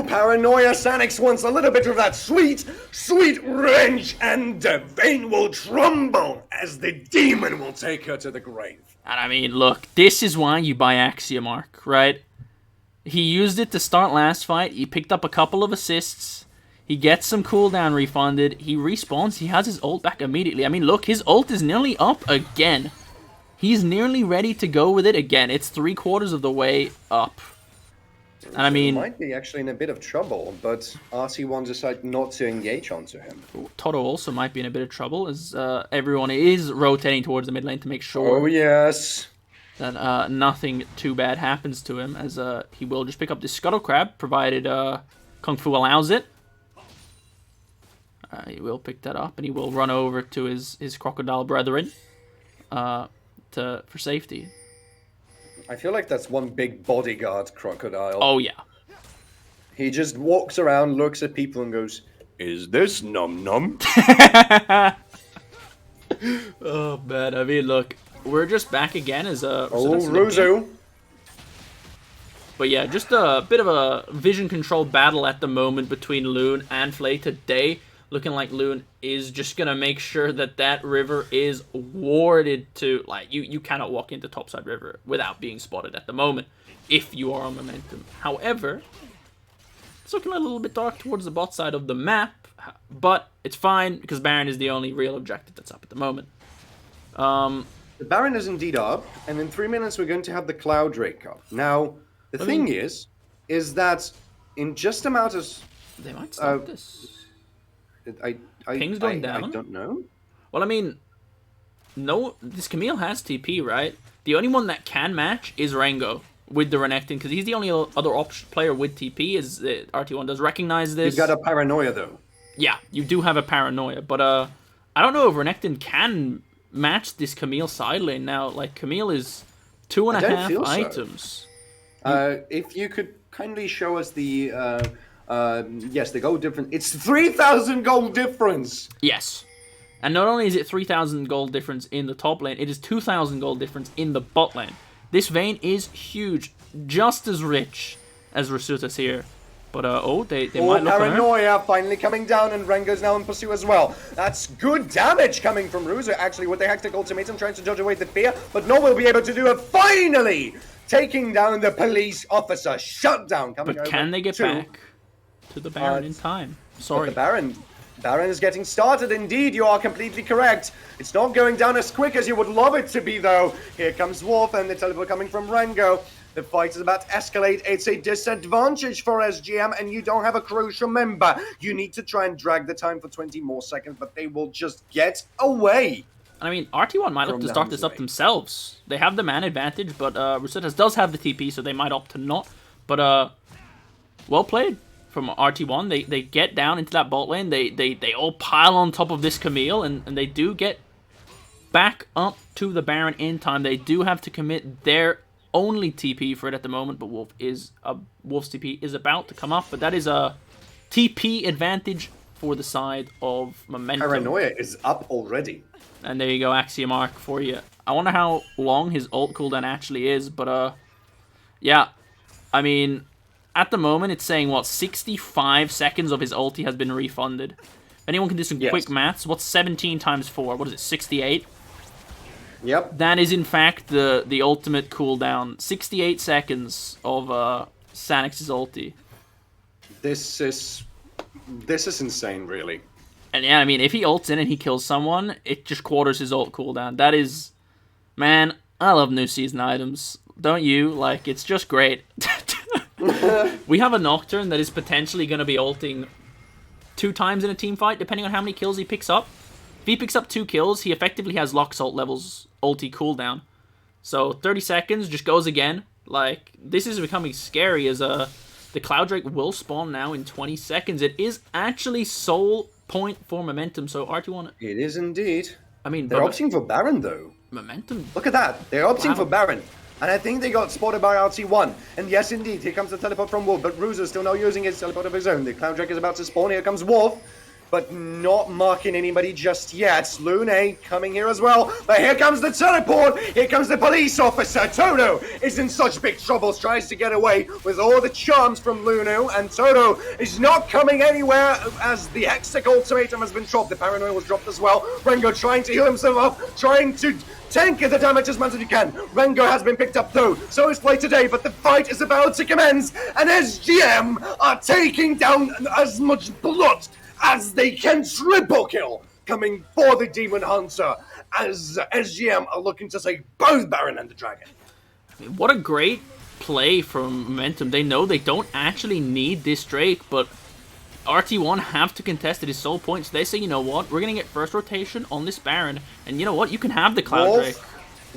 paranoia. Sanix wants a little bit of that sweet, sweet wrench, and Vayne will tremble as the demon will take her to the grave. And I mean, look, this is why you buy Axiomark, right? He used it to start last fight. He picked up a couple of assists. He gets some cooldown refunded. He respawns. He has his ult back immediately. I mean, look, his ult is nearly up again. He's nearly ready to go with it again. It's 3/4 of the way up. And I mean, he might be actually in a bit of trouble, but RT1 decided not to engage onto him. Toto also might be in a bit of trouble as everyone is rotating towards the mid lane to make sure. Oh, yes. That nothing too bad happens to him, as he will just pick up this Scuttle Crab, provided Kung Fu allows it. He will pick that up, and he will run over to his crocodile brethren for safety. I feel like that's one big bodyguard crocodile. Oh, yeah. He just walks around, looks at people, and goes, "Is this num num?" Oh, man. I mean, look, we're just back again as a... Ruzu. But yeah, just a bit of a vision control battle at the moment between Loon and Flay today. Looking like Loon is just going to make sure that river is warded to... Like, you cannot walk into topside river without being spotted at the moment, if you are on momentum. However, it's looking a little bit dark towards the bot side of the map, but it's fine, because Baron is the only real objective that's up at the moment. The Baron is indeed up, and in 3 minutes we're going to have the Cloud Drake up. Now, the thing is that in just a matter of... They might stop this. Ping's going down? I don't know. Well, I mean, no, this Camille has TP, right? The only one that can match is Rango with the Renekton, because he's the only other player with TP, is RT1 does recognize this. You've got a Paranoia, though. Yeah, you do have a Paranoia, but I don't know if Renekton can match this Camille side lane now. Like, Camille is 2.5 items. So. If you could kindly show us the... yes, the gold difference. It's 3,000 gold difference! Yes. And not only is it 3,000 gold difference in the top lane, it is 2,000 gold difference in the bot lane. This Vayne is huge. Just as rich as Rasuta's here. But, they might look Paranoia finally coming down, and Rengo's now in pursuit as well. That's good damage coming from Ruzu, actually, with the Hectic Ultimatum, trying to dodge away the fear, but no will be able to do it. Finally! Taking down the police officer. Shutdown coming over. But can they get back to the Baron in time? Sorry. The Baron is getting started. Indeed, you are completely correct. It's not going down as quick as you would love it to be, though. Here comes Wolf, and the teleport coming from Rengo. The fight is about to escalate. It's a disadvantage for SGM, and you don't have a crucial member. You need to try and drag the time for 20 more seconds, but they will just get away. I mean, RT1 might look to start this up themselves. They have the man advantage, but Rusetas does have the TP, so they might opt to not. But, well played from RT1. They get down into that bot lane. They all pile on top of this Camille, and they do get back up to the Baron in time. They do have to commit their only TP for it at the moment, but Wolf's TP is about to come up. But that is a TP advantage for the side of momentum. Paranoia is up already. And there you go, Axiomark for you. I wonder how long his ult cooldown actually is, but yeah. I mean, at the moment it's saying, what, 65 seconds of his ulti has been refunded. If anyone can do some quick maths, what's 17 times 4? What is it, 68? Yep. That is in fact the ultimate cooldown. 68 seconds of Sanix's ulti. This is insane, really. And yeah, I mean, if he ults in and he kills someone, it just quarters his ult cooldown. That is, man, I love new season items. Don't you? Like, it's just great. We have a Nocturne that is potentially going to be ulting 2 times in a team fight, depending on how many kills he picks up. If he picks up 2 kills, he effectively has Lux ult levels ulti cooldown. So 30 seconds, just goes again. Like, this is becoming scary as the Cloud Drake will spawn now in 20 seconds. It is actually sole point for Momentum, so RT1... It is indeed. I mean, they're opting for Baron, though. Momentum... Look at that. They're opting for Baron. And I think they got spotted by RT1. And yes, indeed, here comes the teleport from Wolf, but Bruiser's still not using his teleport of his own. The Cloud Drake is about to spawn. Here comes Wolf, but not marking anybody just yet. Lune coming here as well. But here comes the teleport. Here comes the police officer. Toto is in such big trouble. Tries to get away with all the charms from Lunu. And Toto is not coming anywhere as the Hextech ultimatum has been dropped. The Paranoia was dropped as well. Rengo trying to heal himself up. Trying to tank the damage as much as he can. Rengo has been picked up though. So is Play today. But the fight is about to commence. And SGM are taking down as much blood as they can. Triple kill coming for the Demon Hunter as SGM are looking to save both Baron and the Dragon. I mean, what a great play from Momentum. They know they don't actually need this Drake, but RT1 have to contest at his sole point, so they say, you know what, we're going to get first rotation on this Baron, and you know what, you can have the Cloud Drake.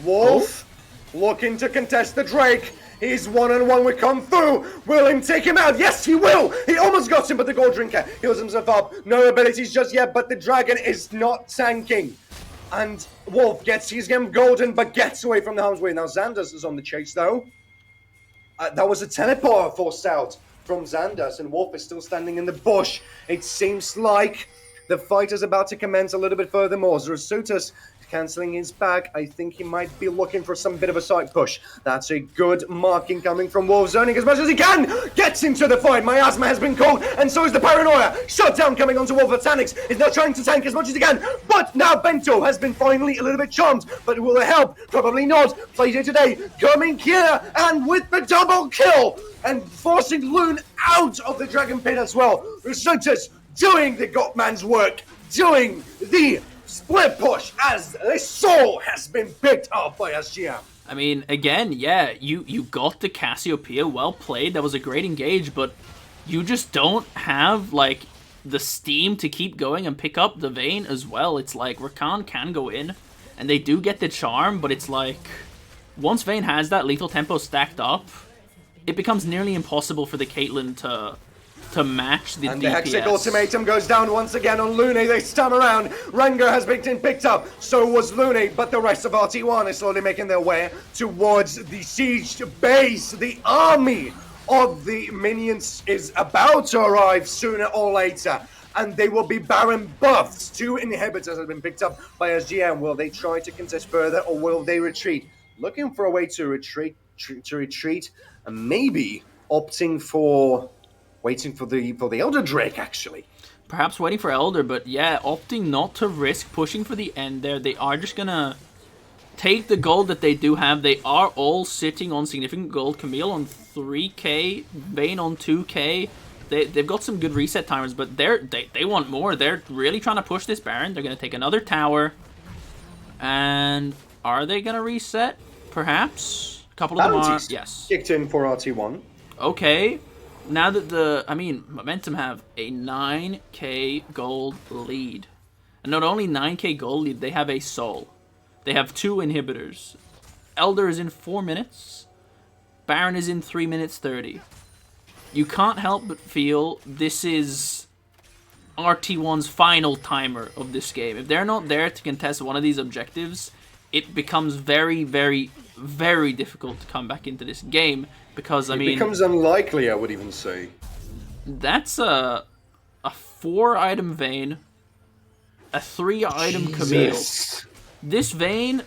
Wolf looking to contest the Drake. He's one-on-one with Kung Fu. Will him take him out? Yes, he will. He almost got him, but the Gold Drinker heals himself up. No abilities just yet, but the Dragon is not tanking. And Wolf gets his game golden, but gets away from the harm's way. Now Xander's is on the chase, though. That was a teleport forced out from Xander's, and Wolf is still standing in the bush. It seems like the fight is about to commence a little bit furthermore. Zerasutus cancelling his back. I think he might be looking for some bit of a side push. That's a good marking coming from Wolf, zoning as much as he can. Gets into the fight. Miasma has been called, and so is the Paranoia. Shutdown coming onto Wolf. Botanix is now trying to tank as much as he can, but now Bento has been finally a little bit charmed. But will it help? Probably not. Plays it today. Coming here, and with the double kill, and forcing Loon out of the Dragon Pit as well. Resentus doing the Godman's work, doing the split push as the soul has been picked up by SGM. I mean, again, yeah, you got the Cassiopeia, well played, that was a great engage, but you just don't have, like, the steam to keep going and pick up the Vayne as well. It's like, Rakan can go in, and they do get the charm, but it's like, once Vayne has that lethal tempo stacked up, it becomes nearly impossible for the Caitlyn to match the DPS. And the Hextech ultimatum goes down once again on Lune. They stun around. Rengar has been picked up. So was Lune, but the rest of RT1 is slowly making their way towards the siege base. The army of the minions is about to arrive sooner or later. And they will be Baron buffs. 2 inhibitors have been picked up by SGM. Will they try to contest further, or will they retreat? Looking for a way to retreat, and maybe opting for waiting for the Elder Drake, actually. Perhaps waiting for Elder, but yeah, opting not to risk pushing for the end there. They are just gonna take the gold that they do have. They are all sitting on significant gold. Camille on 3k, Vayne on 2k. They've got some good reset timers, but they want more. They're really trying to push this Baron. They're gonna take another tower. And are they gonna reset? Perhaps? A couple of them are. Yes. Kicked in for RT1. Okay. Now that Momentum have a 9k gold lead. And not only 9k gold lead, they have a soul. They have 2 inhibitors. Elder is in 4 minutes. Baron is in 3 minutes 30. You can't help but feel this is RT1's final timer of this game. If they're not there to contest one of these objectives, it becomes very, very, very difficult to come back into this game. Because, I mean... It becomes unlikely, I would even say. That's a 4-item Vayne, a 3-item Camille. This Vayne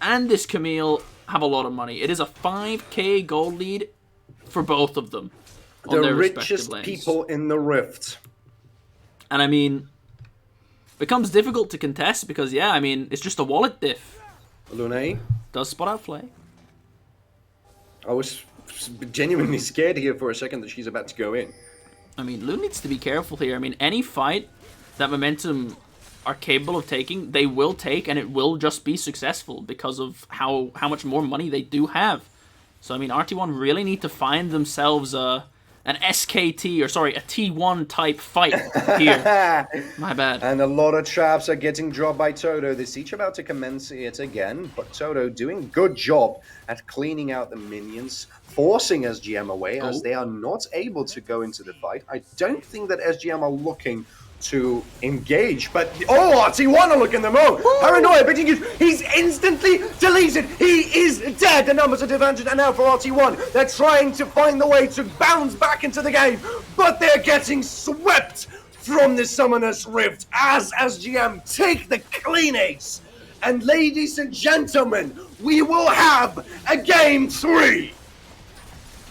and this Camille have a lot of money. It is a 5k gold lead for both of them. The richest people in the Rift. And, I mean, becomes difficult to contest because, yeah, I mean, it's just a wallet diff. Lune does spot out Flay. I was genuinely scared here for a second that she's about to go in. I mean, Loon needs to be careful here. I mean, any fight that Momentum are capable of taking, they will take, and it will just be successful because of how much more money they do have. So, I mean, RT1 really need to find themselves an SKT, or sorry, a T1 type fight here. My bad. And a lot of traps are getting dropped by Toto. The siege about to commence it again, but Toto doing a good job at cleaning out the minions, forcing SGM away as they are not able to go into the fight. I don't think that SGM are looking to engage, but RT1 are looking the move. Paranoia, but he's instantly deleted. He is dead. The numbers of advantage are now for RT1. They're trying to find the way to bounce back into the game, but they're getting swept from the Summoner's Rift as SGM take the clean ace. And ladies and gentlemen, we will have a game 3.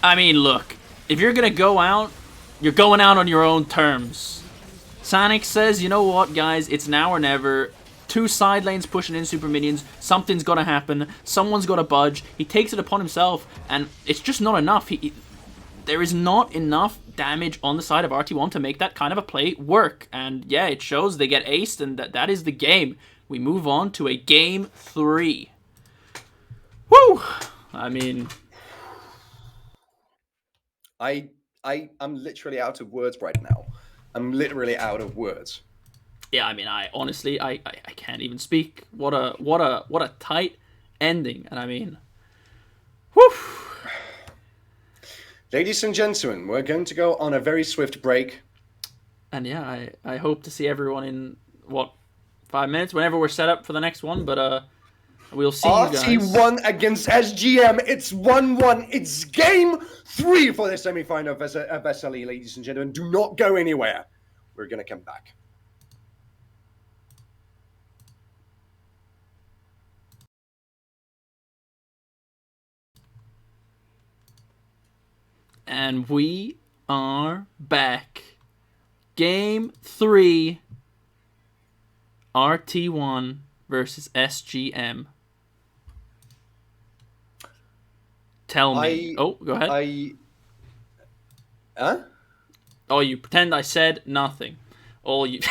I mean, look, if you're gonna go out, you're going out on your own terms. Sonic says, you know what, guys, it's now or never. 2 side lanes pushing in super minions. Something's gonna happen. Someone's gotta budge. He takes it upon himself, and it's just not enough. There is not enough damage on the side of RT1 to make that kind of a play work. And yeah, it shows. They get aced, and that is the game. We move on to a game 3. Woo! I mean, I'm literally out of words right now. I'm literally out of words. yeah, I mean, I honestly can't even speak. What a tight ending. And I mean, whew. Ladies and gentlemen, we're going to go on a very swift break. And yeah, I hope to see everyone in 5 minutes, whenever we're set up for the next one. But we'll see you guys. RT1 against SGM. It's 1-1. It's game 3 for the semi-final of SLE, ladies and gentlemen. Do not go anywhere. We're going to come back. And we are back. Game 3. RT1 versus SGM. Tell me. Go ahead. Huh? Oh, you pretend I said nothing. All you.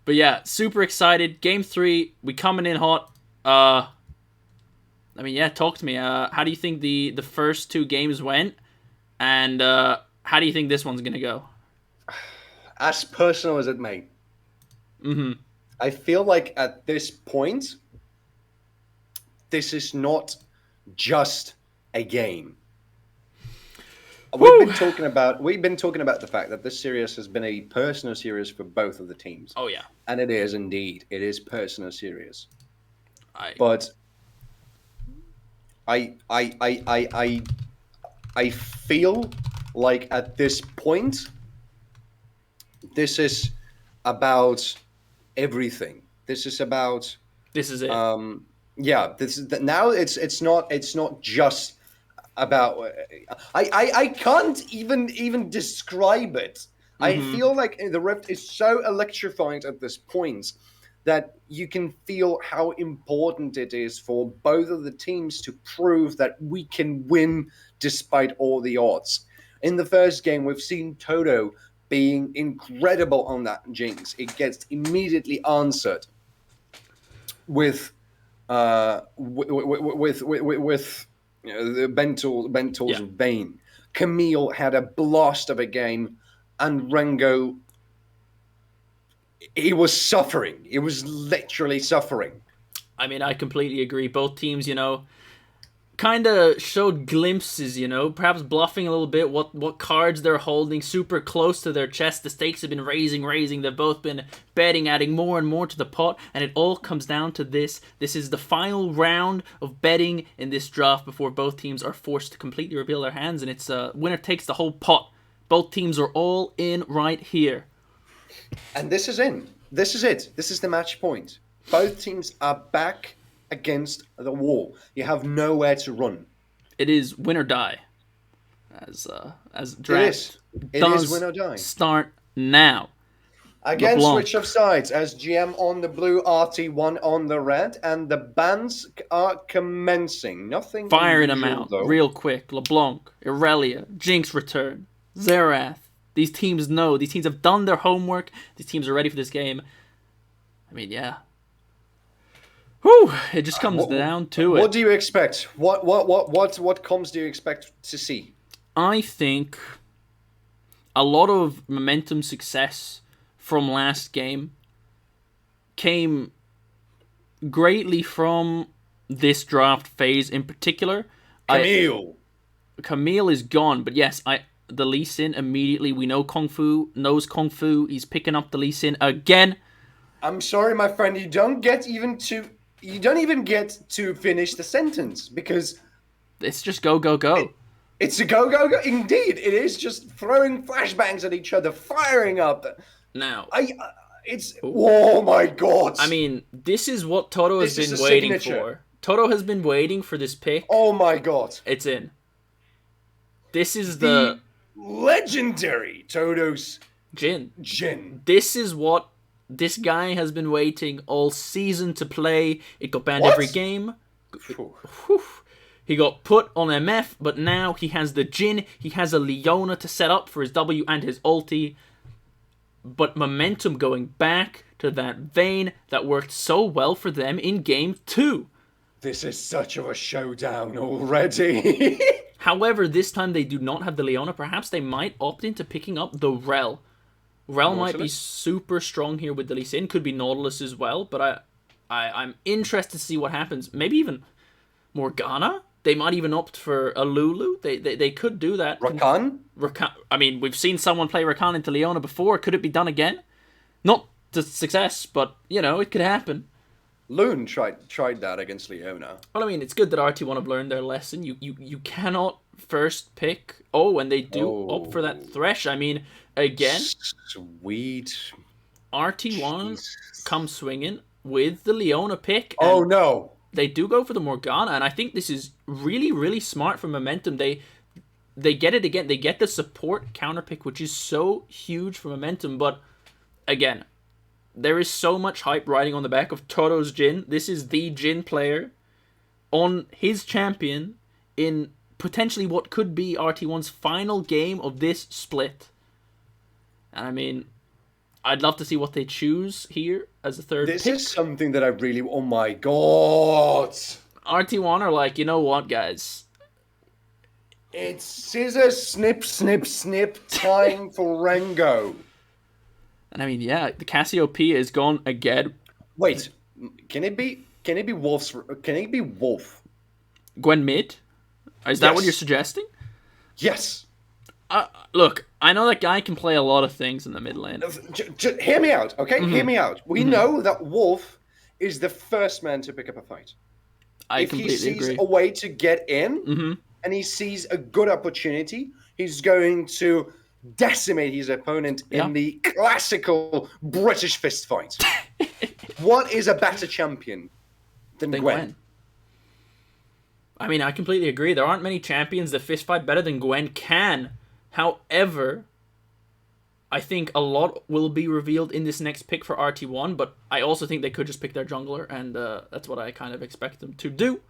But yeah, super excited. Game 3. We coming in hot. I mean, yeah, talk to me. How do you think the first 2 games went? And how do you think this one's going to go? As personal as it may. Mm-hmm. I feel like at this point, this is not just a game. We've been talking about the fact that this series has been a personal series for both of the teams. Oh yeah, and it is indeed. It is personal series. But I feel like at this point, this is about everything. This is it. Yeah. Now it's not just about. I can't even describe it. Mm-hmm. I feel like the Rift is so electrifying at this point that you can feel how important it is for both of the teams to prove that we can win despite all the odds. In the first game, we've seen Toto being incredible on that Jinx. It gets immediately answered with the Bental's Bane. Camille had a blast of a game, and Rengo, he was suffering. He was literally suffering. I mean, I completely agree. Both teams, kind of showed glimpses, perhaps bluffing a little bit, what cards they're holding super close to their chest. The stakes have been raising. They've both been betting, adding more and more to the pot, and it all comes down to this. This is the final round of betting in this draft before both teams are forced to completely reveal their hands, and it's winner takes the whole pot. Both teams are all in right here. And this is in. This is it. This is the match point. Both teams are back against the wall. You have nowhere to run. It is win or die. As draft it is win or die. Start now. Again, LeBlanc. switch of sides. SGM on the blue, RT1 on the red, and the bans are commencing. Nothing. Firing them out real quick. LeBlanc, Irelia, Jinx return. Xerath. These teams know. These teams have done their homework. These teams are ready for this game. I mean, yeah. Whew, it just comes down to it. What do you expect? What comms do you expect to see? I think a lot of momentum success from last game came greatly from this draft phase in particular. Camille is gone, but yes, the Lee Sin immediately. We know Kung Fu knows Kung Fu. He's picking up the Lee Sin again. I'm sorry, my friend. You don't even get to finish the sentence because it's just go go go. It's a go go go. Indeed, it is just throwing flashbangs at each other, firing up. Now, oh my god. I mean, this is what Toto has been waiting for. Toto has been waiting for this pick. Oh my god. It's in. This is the legendary Toto's Jin. Jin. This is what this guy has been waiting all season to play. It got banned every game. He got put on MF, but now he has the Jin. He has a Leona to set up for his W and his ulti. But momentum going back to that vein that worked so well for them in game 2. This is such of a showdown already. However, this time they do not have the Leona. Perhaps they might opt into picking up the Rel. Rel might be super strong here with the Lee Sin. Could be Nautilus as well, but I'm interested to see what happens. Maybe even Morgana? They might even opt for a Lulu. They could do that. Rakan? I mean, we've seen someone play Rakan into Leona before. Could it be done again? Not to success, but, it could happen. Loon tried that against Leona. Well, I mean, it's good that RT1 have learned their lesson. You cannot first pick... Oh, and they do opt for that Thresh. I mean, again... Sweet. RT1 comes swinging with the Leona pick. Oh, no. They do go for the Morgana, and I think this is really, really smart for momentum. They get it again. They get the support counter pick, which is so huge for momentum. But, again... There is so much hype riding on the back of Toto's Jin. This is the Jin player on his champion in potentially what could be RT1's final game of this split. And I mean, I'd love to see what they choose here as a third pick. This is something that I really... Oh my god! RT1 are like, you know what, guys? It's scissor, snip, snip, snip time for Rengo. And I mean, yeah, the Cassiopeia is gone again. Wait, can it be Wolf's? Can it be Wolf? Gwen mid? Is that what you're suggesting? Yes. Look, I know that guy can play a lot of things in the mid lane. Hear me out, okay? Hear me out. We know that Wolf is the first man to pick up a fight. If he sees a way to get in, and he sees a good opportunity, he's going to decimate his opponent in the classical British fist fight. What is a better champion than Gwen? I mean, I completely agree. There aren't many champions that fist fight better than Gwen can. However, I think a lot will be revealed in this next pick for RT1, but I also think they could just pick their jungler, and that's what I kind of expect them to do.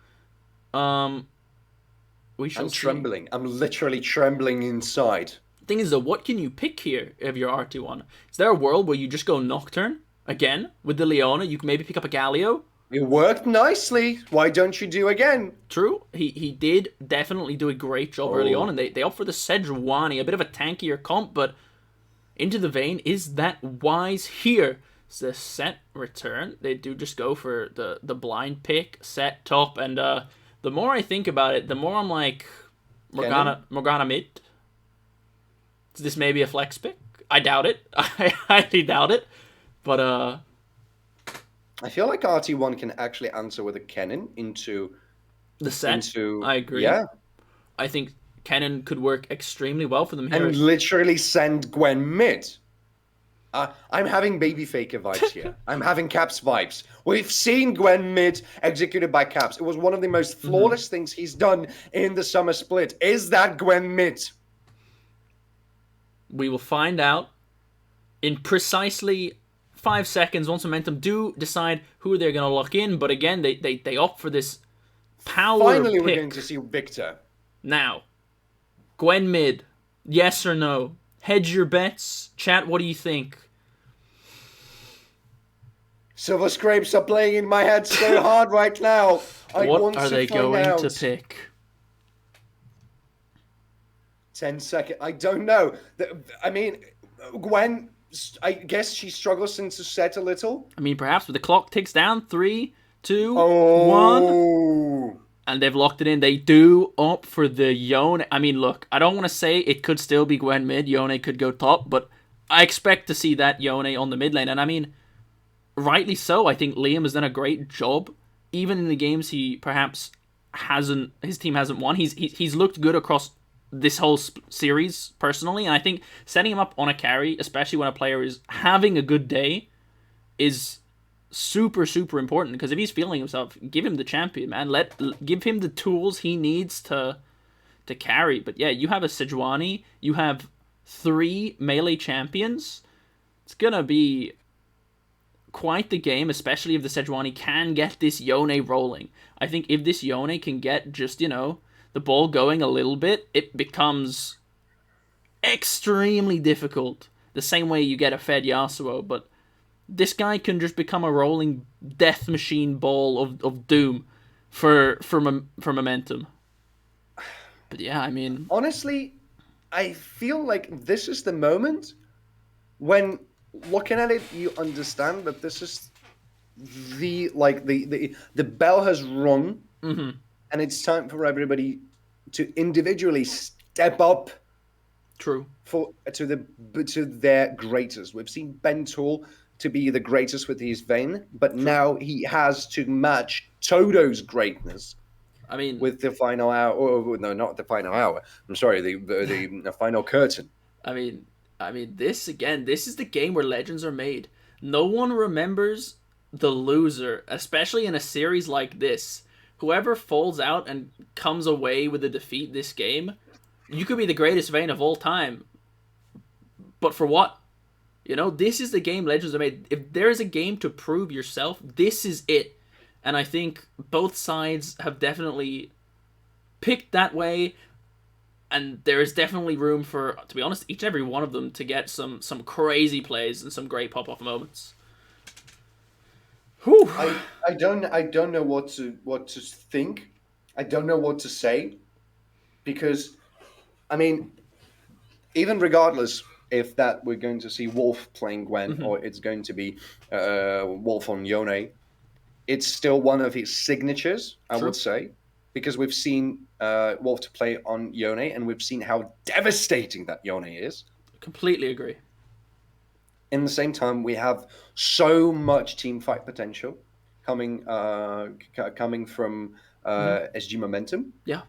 We shall see. Trembling. I'm literally trembling inside. Thing is, though, what can you pick here if you're RT1? Is there a world where you just go Nocturne again with the Leona? You can maybe pick up a Galio. It worked nicely. Why don't you do again? True. He did definitely do a great job early on, and they opt for the Sejuani, a bit of a tankier comp, but Into the Vein is that wise here. It's the set return. They do just go for the blind pick, set top, and the more I think about it, the more I'm like, Morgana mid. Is this maybe a flex pick? I doubt it. I highly doubt it. But I feel like RT1 can actually answer with a cannon into the set. I agree. Yeah. I think cannon could work extremely well for them here. And literally send Gwen mid. I'm having baby faker vibes here. I'm having Caps vibes. We've seen Gwen mid executed by Caps. It was one of the most flawless things he's done in the summer split. Is that Gwen mid? We will find out in precisely 5 seconds once momentum do decide who they're going to lock in. But again, they opt for this power Finally, pick. we're going to see Victor. Now, Gwen mid. Yes or no? Hedge your bets. Chat, what do you think? Silver Scrapes are playing in my head so hard right now. I What want are to they find going to out. pick? 10 seconds. I don't know. I mean, Gwen, I guess she struggles to set a little. I mean, perhaps, but the clock ticks down. 3, 2, 1. Oh. And they've locked it in. They do opt for the Yone. I mean, look, I don't want to say it could still be Gwen mid. Yone could go top, but I expect to see that Yone on the mid lane. And I mean, rightly so. I think Liam has done a great job. Even in the games he perhaps hasn't, his team hasn't won, he's looked good across this whole series personally. And I think setting him up on a carry, especially when a player is having a good day, is super super important, because if he's feeling himself, give him the champion, man. Give him the tools he needs to carry. But yeah, you have a Sejuani, you have 3 melee champions. It's gonna be quite the game, especially if the Sejuani can get this Yone rolling. I think if this Yone can get just, the ball going a little bit, it becomes extremely difficult. The same way you get a fed Yasuo, but this guy can just become a rolling death machine ball of doom for momentum. But yeah, I mean, honestly, I feel like this is the moment when looking at it, you understand that this is the bell has rung, mm-hmm. and it's time for everybody to individually step up. True. To their greatest. We've seen Ben Tool to be the greatest with his Vayne, but now he has to match Todo's greatness. I mean, with the final hour. Oh, no, not the final hour. I'm sorry, the final curtain. I mean, this is the game where legends are made. No one remembers the loser, especially in a series like this. Whoever falls out and comes away with a defeat this game, you could be the greatest Vayne of all time. But for what? This is the game legends are made. If there is a game to prove yourself, this is it. And I think both sides have definitely picked that way. And there is definitely room for, to be honest, each and every one of them to get some crazy plays and some great pop-off moments. Whew. I don't know what to think. I don't know what to say, because, I mean, even regardless if that we're going to see Wolf playing Gwen, mm-hmm. or it's going to be Wolf on Yone, it's still one of his signatures, I would say, because we've seen Wolf to play on Yone, and we've seen how devastating that Yone is. Completely agree. In the same time, we have so much team fight potential coming from SG Momentum. Yeah.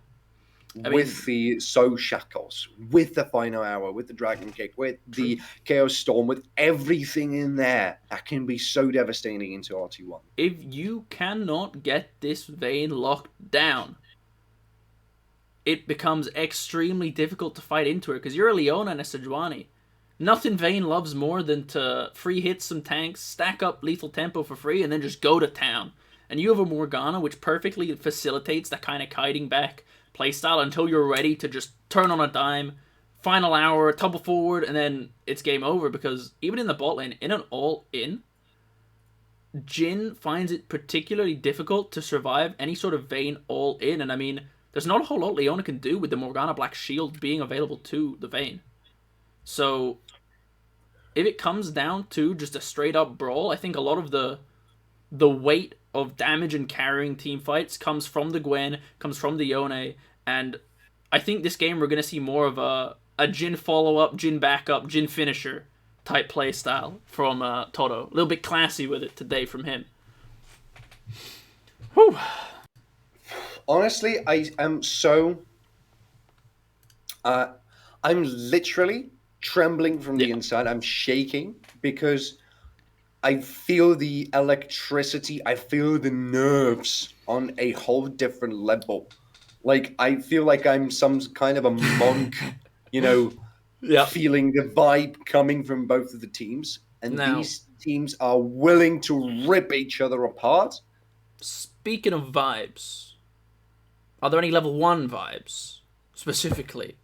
With the Soul Shackles, with the final hour, with the Dragon Kick, with the Chaos Storm, with everything in there that can be so devastating into RT1. If you cannot get this Vayne locked down, it becomes extremely difficult to fight into her, because you're a Leona and a Sejuani. Nothing Vayne loves more than to free hit some tanks, stack up lethal tempo for free, and then just go to town. And you have a Morgana which perfectly facilitates that kind of kiting back playstyle until you're ready to just turn on a dime, final hour, tumble forward, and then it's game over. Because even in the bot lane, in an all-in, Jhin finds it particularly difficult to survive any sort of Vayne all-in. And I mean, there's not a whole lot Leona can do with the Morgana Black Shield being available to the Vayne. So if it comes down to just a straight-up brawl, I think a lot of the weight of damage and carrying team fights comes from the Gwen, comes from the Yone, and I think this game we're going to see more of a Jhin follow-up, Jhin backup, Jhin finisher type play style from Toto. A little bit classy with it today from him. Whew. Honestly, I am so... I'm literally trembling from the inside. I'm shaking because I feel the electricity. I feel the nerves on a whole different level. Like, I feel like I'm some kind of a monk, feeling the vibe coming from both of the teams. And these teams are willing to rip each other apart. Speaking of vibes, are there any level 1 vibes, specifically,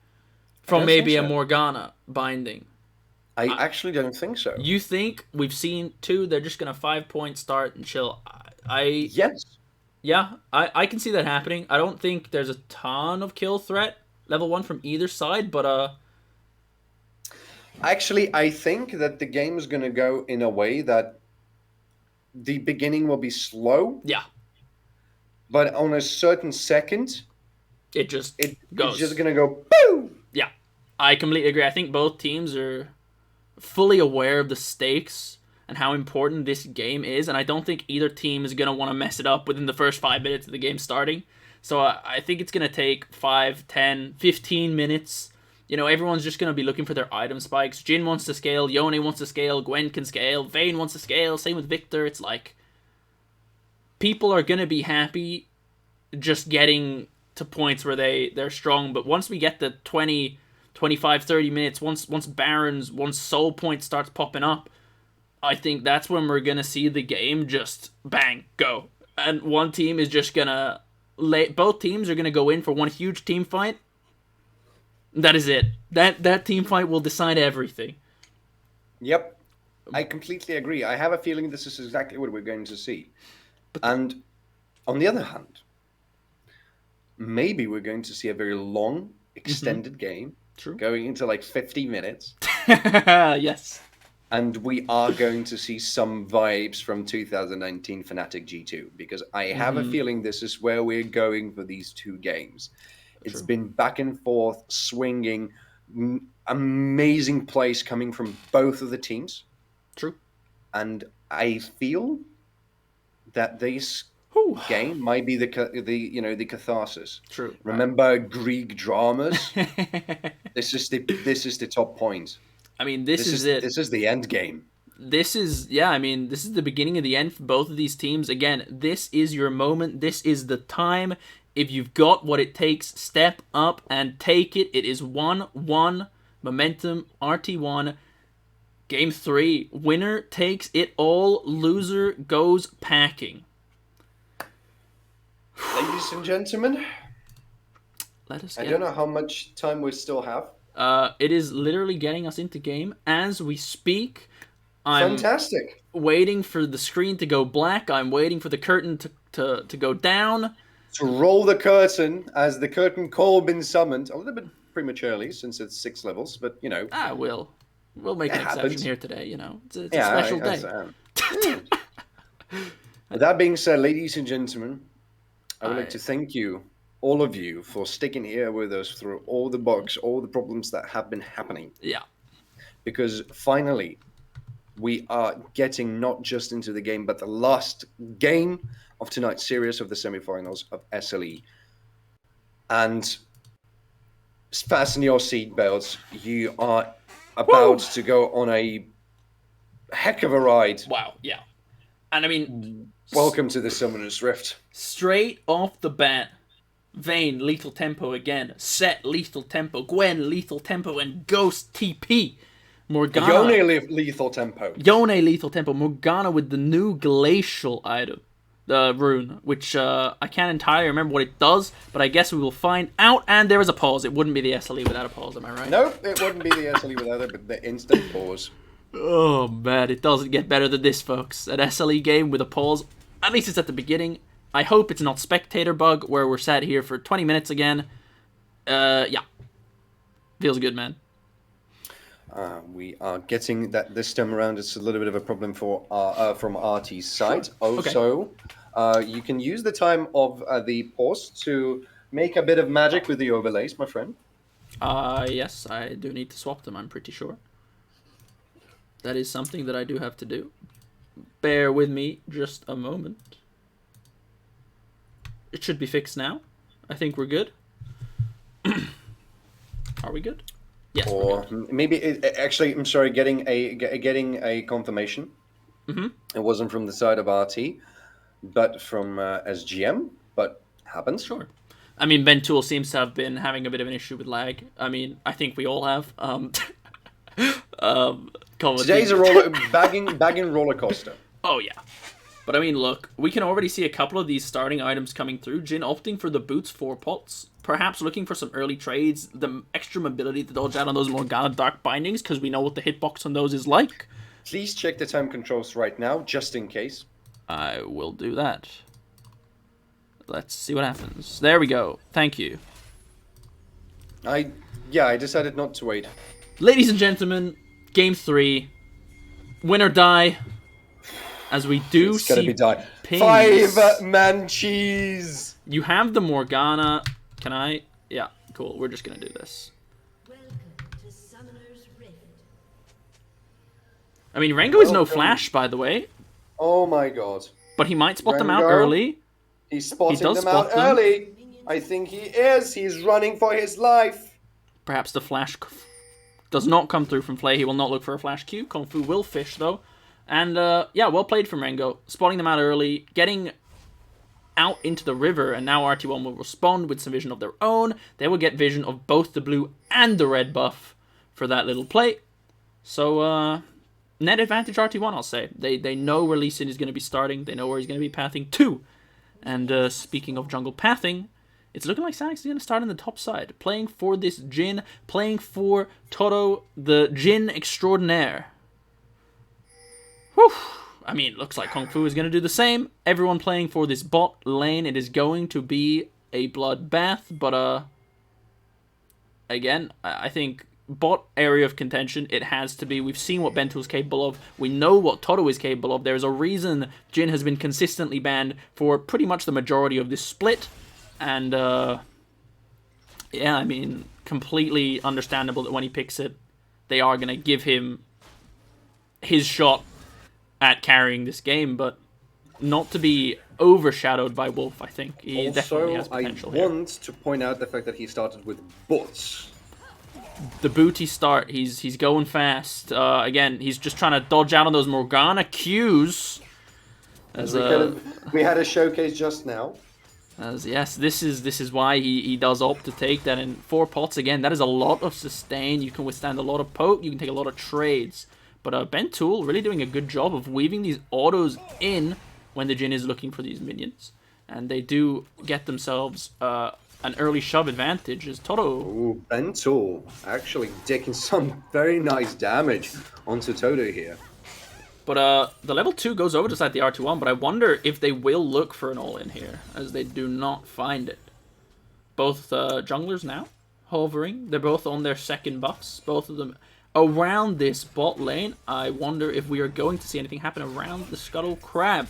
from don't maybe think a so. Morgana binding. I actually don't think so. You think we've seen 2? They're just gonna 5-point start and chill. Yes. I can see that happening. I don't think there's a ton of kill threat level 1 from either side, but Actually, I think that the game is going to go in a way that the beginning will be slow, yeah, but on a certain second, it just it's just goes. going to go boom. Yeah, I completely agree. I think both teams are fully aware of the stakes and how important this game is, and I don't think either team is going to want to mess it up within the first 5 minutes of the game starting. So I think it's going to take 5, 10, 15 minutes. You know, everyone's just going to be looking for their item spikes. Jin wants to scale, Yone wants to scale, Gwen can scale, Vayne wants to scale, same with Victor. It's like, people are going to be happy just getting to points where they're strong, but once we get the 20, 25, 30 minutes, once Barons, once soul points starts popping up, I think that's when we're going to see the game just bang, go. And one team is just going to both teams are going to go in for one huge team fight. That is it. That team fight will decide everything. Yep. I completely agree. I have a feeling this is exactly what we're going to see. And on the other hand, maybe we're going to see a very long, extended game. True. Going into like 50 minutes. Yes. And we are going to see some vibes from 2019 Fnatic G2, because I have a feeling this is where we're going for these two games. It's been back and forth, swinging, amazing plays coming from both of the teams. True. And I feel that this game might be the catharsis. True. Remember Greek dramas? This is the top point. I mean, this is it. This is the end game. This is the beginning of the end for both of these teams. Again, this is your moment. This is the time. If you've got what it takes, step up and take it. It is 1-1 momentum, RT1. Game 3. Winner takes it all. Loser goes packing. Ladies and gentlemen, Let us. I don't know how much time we still have. It is literally getting us into game as we speak. I'm Fantastic. waiting for the screen to go black. I'm waiting for the curtain to go down. To roll the curtain as the curtain call been summoned. A little bit prematurely since it's 6 levels, but you know. We'll make an exception happens. here today, you know. It's a special day. With that being said, ladies and gentlemen, I would like to thank you, all of you, for sticking here with us through all the bugs, all the problems that have been happening. Yeah. Because finally, we are getting not just into the game, but the last game of tonight's series of the semifinals of SLE. And fasten your seatbelts. You are about to go on a heck of a ride. Wow, yeah. And I mean, welcome to the Summoner's Rift. Straight off the bat, Vayne, lethal tempo again. Set, lethal tempo. Gwen, lethal tempo. And Ghost TP. Morgana. Yone lethal tempo. Yone lethal tempo. Morgana with the new glacial item. The rune, which I can't entirely remember what it does, but I guess we will find out. And there is a pause. It wouldn't be the SLE without a pause, am I right? Nope, it wouldn't be the SLE without it, but the instant pause. Oh, man, it doesn't get better than this, folks. An SLE game with a pause. At least it's at the beginning. I hope it's not spectator bug, where we're sat here for 20 minutes again. Yeah. Feels good, man. We are getting that this time around. It's a little bit of a problem for from RT's side. Also, you can use the time of the pause to make a bit of magic with the overlays, my friend. Yes, I do need to swap them, I'm pretty sure. That is something that I do have to do. Bear with me just a moment. It should be fixed now. I think we're good. Are we good? Yes. Or maybe actually, I'm sorry, getting a confirmation. Mm-hmm. It wasn't from the side of RT, but from SGM. But happens. Sure. I mean, Ben Tool seems to have been having a bit of an issue with lag. I mean, I think we all have. Today's a bagging roller coaster. Oh yeah. But I mean, look, we can already see a couple of these starting items coming through. Jin opting for the boots 4 pots. Perhaps looking for some early trades. The extra mobility to dodge out on those Morgana Dark Bindings, because we know what the hitbox on those is like. Please check the time controls right now, just in case. I will do that. Let's see what happens. There we go. Thank you. I decided not to wait. Ladies and gentlemen, game 3. Win or die. As we do It's gotta see be die. pings. 5-man cheese! You have the Morgana. Can I? Yeah, cool. We're just gonna do this. I mean, Rengo is no flash, by the way. Oh my god. But he might spot them out Rengo? early. He's spotting does them out spot them. early. I think he is. He's running for his life. Perhaps the flash does not come through from Flay. He will not look for a flash Q. Kung Fu will fish, though. And, yeah, well played from Rengo. Spotting them out early. Getting out into the river. And now RT1 will respond with some vision of their own. They will get vision of both the blue and the red buff for that little play. So, net advantage RT1, I'll say. They know where Lee Sin is going to be starting. They know where he's going to be pathing to. And speaking of jungle pathing, it's looking like Sanix is going to start on the top side. Playing for this Jin. Playing for Toto, the Jin extraordinaire. Whew. I mean, looks like Kung Fu is going to do the same. Everyone playing for this bot lane. It is going to be a bloodbath. But, again, I think bot area of contention, it has to be. We've seen what Bento is capable of. We know what Toto is capable of. There's a reason Jin has been consistently banned for pretty much the majority of this split. And, yeah, I mean, completely understandable that when he picks it, they are going to give him his shot at carrying this game, but not to be overshadowed by Wolf, I think. He definitely has potential I want to point out the fact that he started with bots. The booty start, he's going fast. Again, he's just trying to dodge out on those Morgana Qs. We had a showcase just now. Yes, this is why he does opt to take that in 4 pots. Again, that is a lot of sustain. You can withstand a lot of poke. You can take a lot of trades. But Bentool really doing a good job of weaving these autos in when the Jin is looking for these minions. And they do get themselves an early shove advantage as Toto. Ooh, Bentool actually taking some very nice damage onto Toto here. But the level 2 goes over to side the RT1, but I wonder if they will look for an all-in here, as they do not find it. Both junglers now, hovering. They're both on their second buffs, both of them around this bot lane. I wonder if we are going to see anything happen around the Scuttle Crab.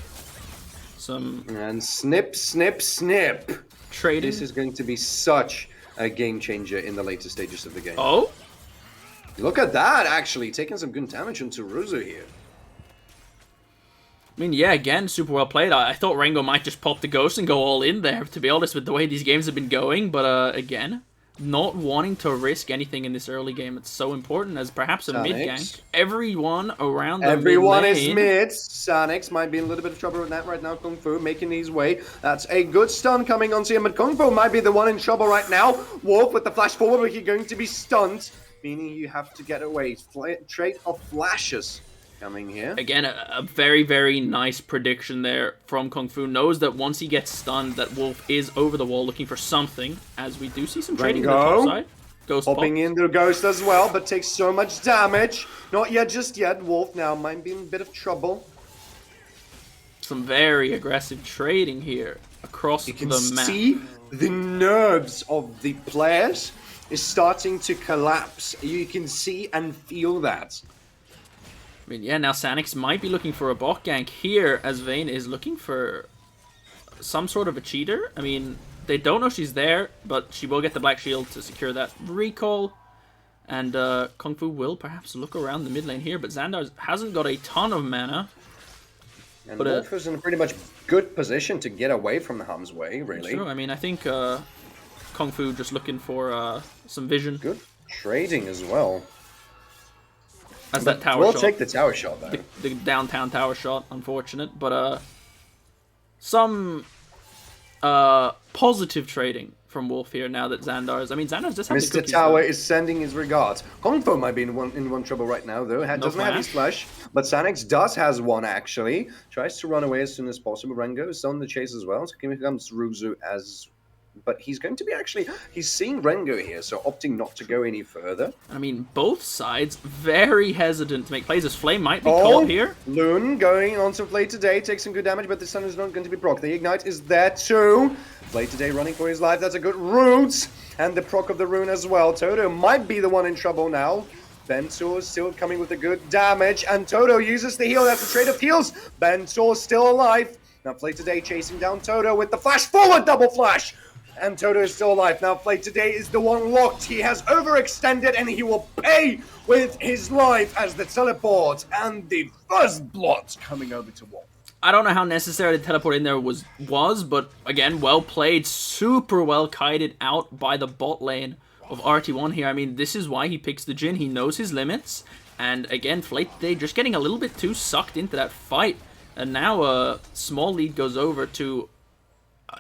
And snip, snip, snip. Trading. This is going to be such a game changer in the later stages of the game. Oh? Look at that, actually. Taking some good damage onto Ruzu here. I mean, yeah, again, super well played. I thought Rengo might just pop the ghost and go all in there, to be honest, with the way these games have been going. But, again, not wanting to risk anything in this early game. It's so important as perhaps a mid gank. Everyone around the Everyone mid is mid. Sanix might be in a little bit of trouble with that right now. Kung Fu making his way. That's a good stun coming onto him, but Kung Fu might be the one in trouble right now. Wolf with the flash forward, but he's going to be stunned, meaning you have to get away. Trait of flashes coming here. Again, a very, very nice prediction there from Kung Fu. Knows that once he gets stunned, that Wolf is over the wall looking for something, as we do see some trading on the top side. Ghost Popping in the Ghost as well, but takes so much damage. Not yet, just yet. Wolf now might be in a bit of trouble. Some very aggressive trading here across the map. You can see the nerves of the players is starting to collapse. You can see and feel that. I mean, yeah, now Sanix might be looking for a bot gank here, as Vayne is looking for some sort of a cheater. I mean, they don't know she's there, but she will get the Black Shield to secure that recall. And Kung Fu will perhaps look around the mid lane here, but Xandar hasn't got a ton of mana. And Wolf is in a pretty much good position to get away from the harm's way, really. True. I mean, I think Kung Fu just looking for some vision. Good trading as well. That's that tower we'll shot. Take the tower shot, though. The downtown tower shot, unfortunate. But some positive trading from Wolf here now that Xandar's... I mean, Xandar's just had the Mr. cookies, Tower though. is sending his regards. Kongfo might be in one trouble right now, though. Doesn't have his flash, but Sanix does has one, actually. Tries to run away as soon as possible. Rengo is on the chase as well. So here comes Ruzu as... But he's going to be actually... He's seeing Rengo here, so opting not to go any further. I mean, both sides very hesitant to make plays, as Flame might be caught here. Loon going on to Play Today, takes some good damage, but the Sun is not going to be proc. The Ignite is there too. Play Today running for his life, that's a good root. And the proc of the rune as well. Toto might be the one in trouble now. Bentor still coming with the good damage, and Toto uses the heal, that's a trade of heals. Bentor still alive. Now Play Today chasing down Toto with the flash forward double flash. And Toto is still alive. Now Play Today is the one locked. He has overextended and he will pay with his life as the teleport and the first blot coming over to Wolf. I don't know how necessary the teleport in there was, but again, well played. Super well kited out by the bot lane of RT1 here. I mean, this is why he picks the Jhin. He knows his limits. And again, Play Today just getting a little bit too sucked into that fight. And now a small lead goes over to...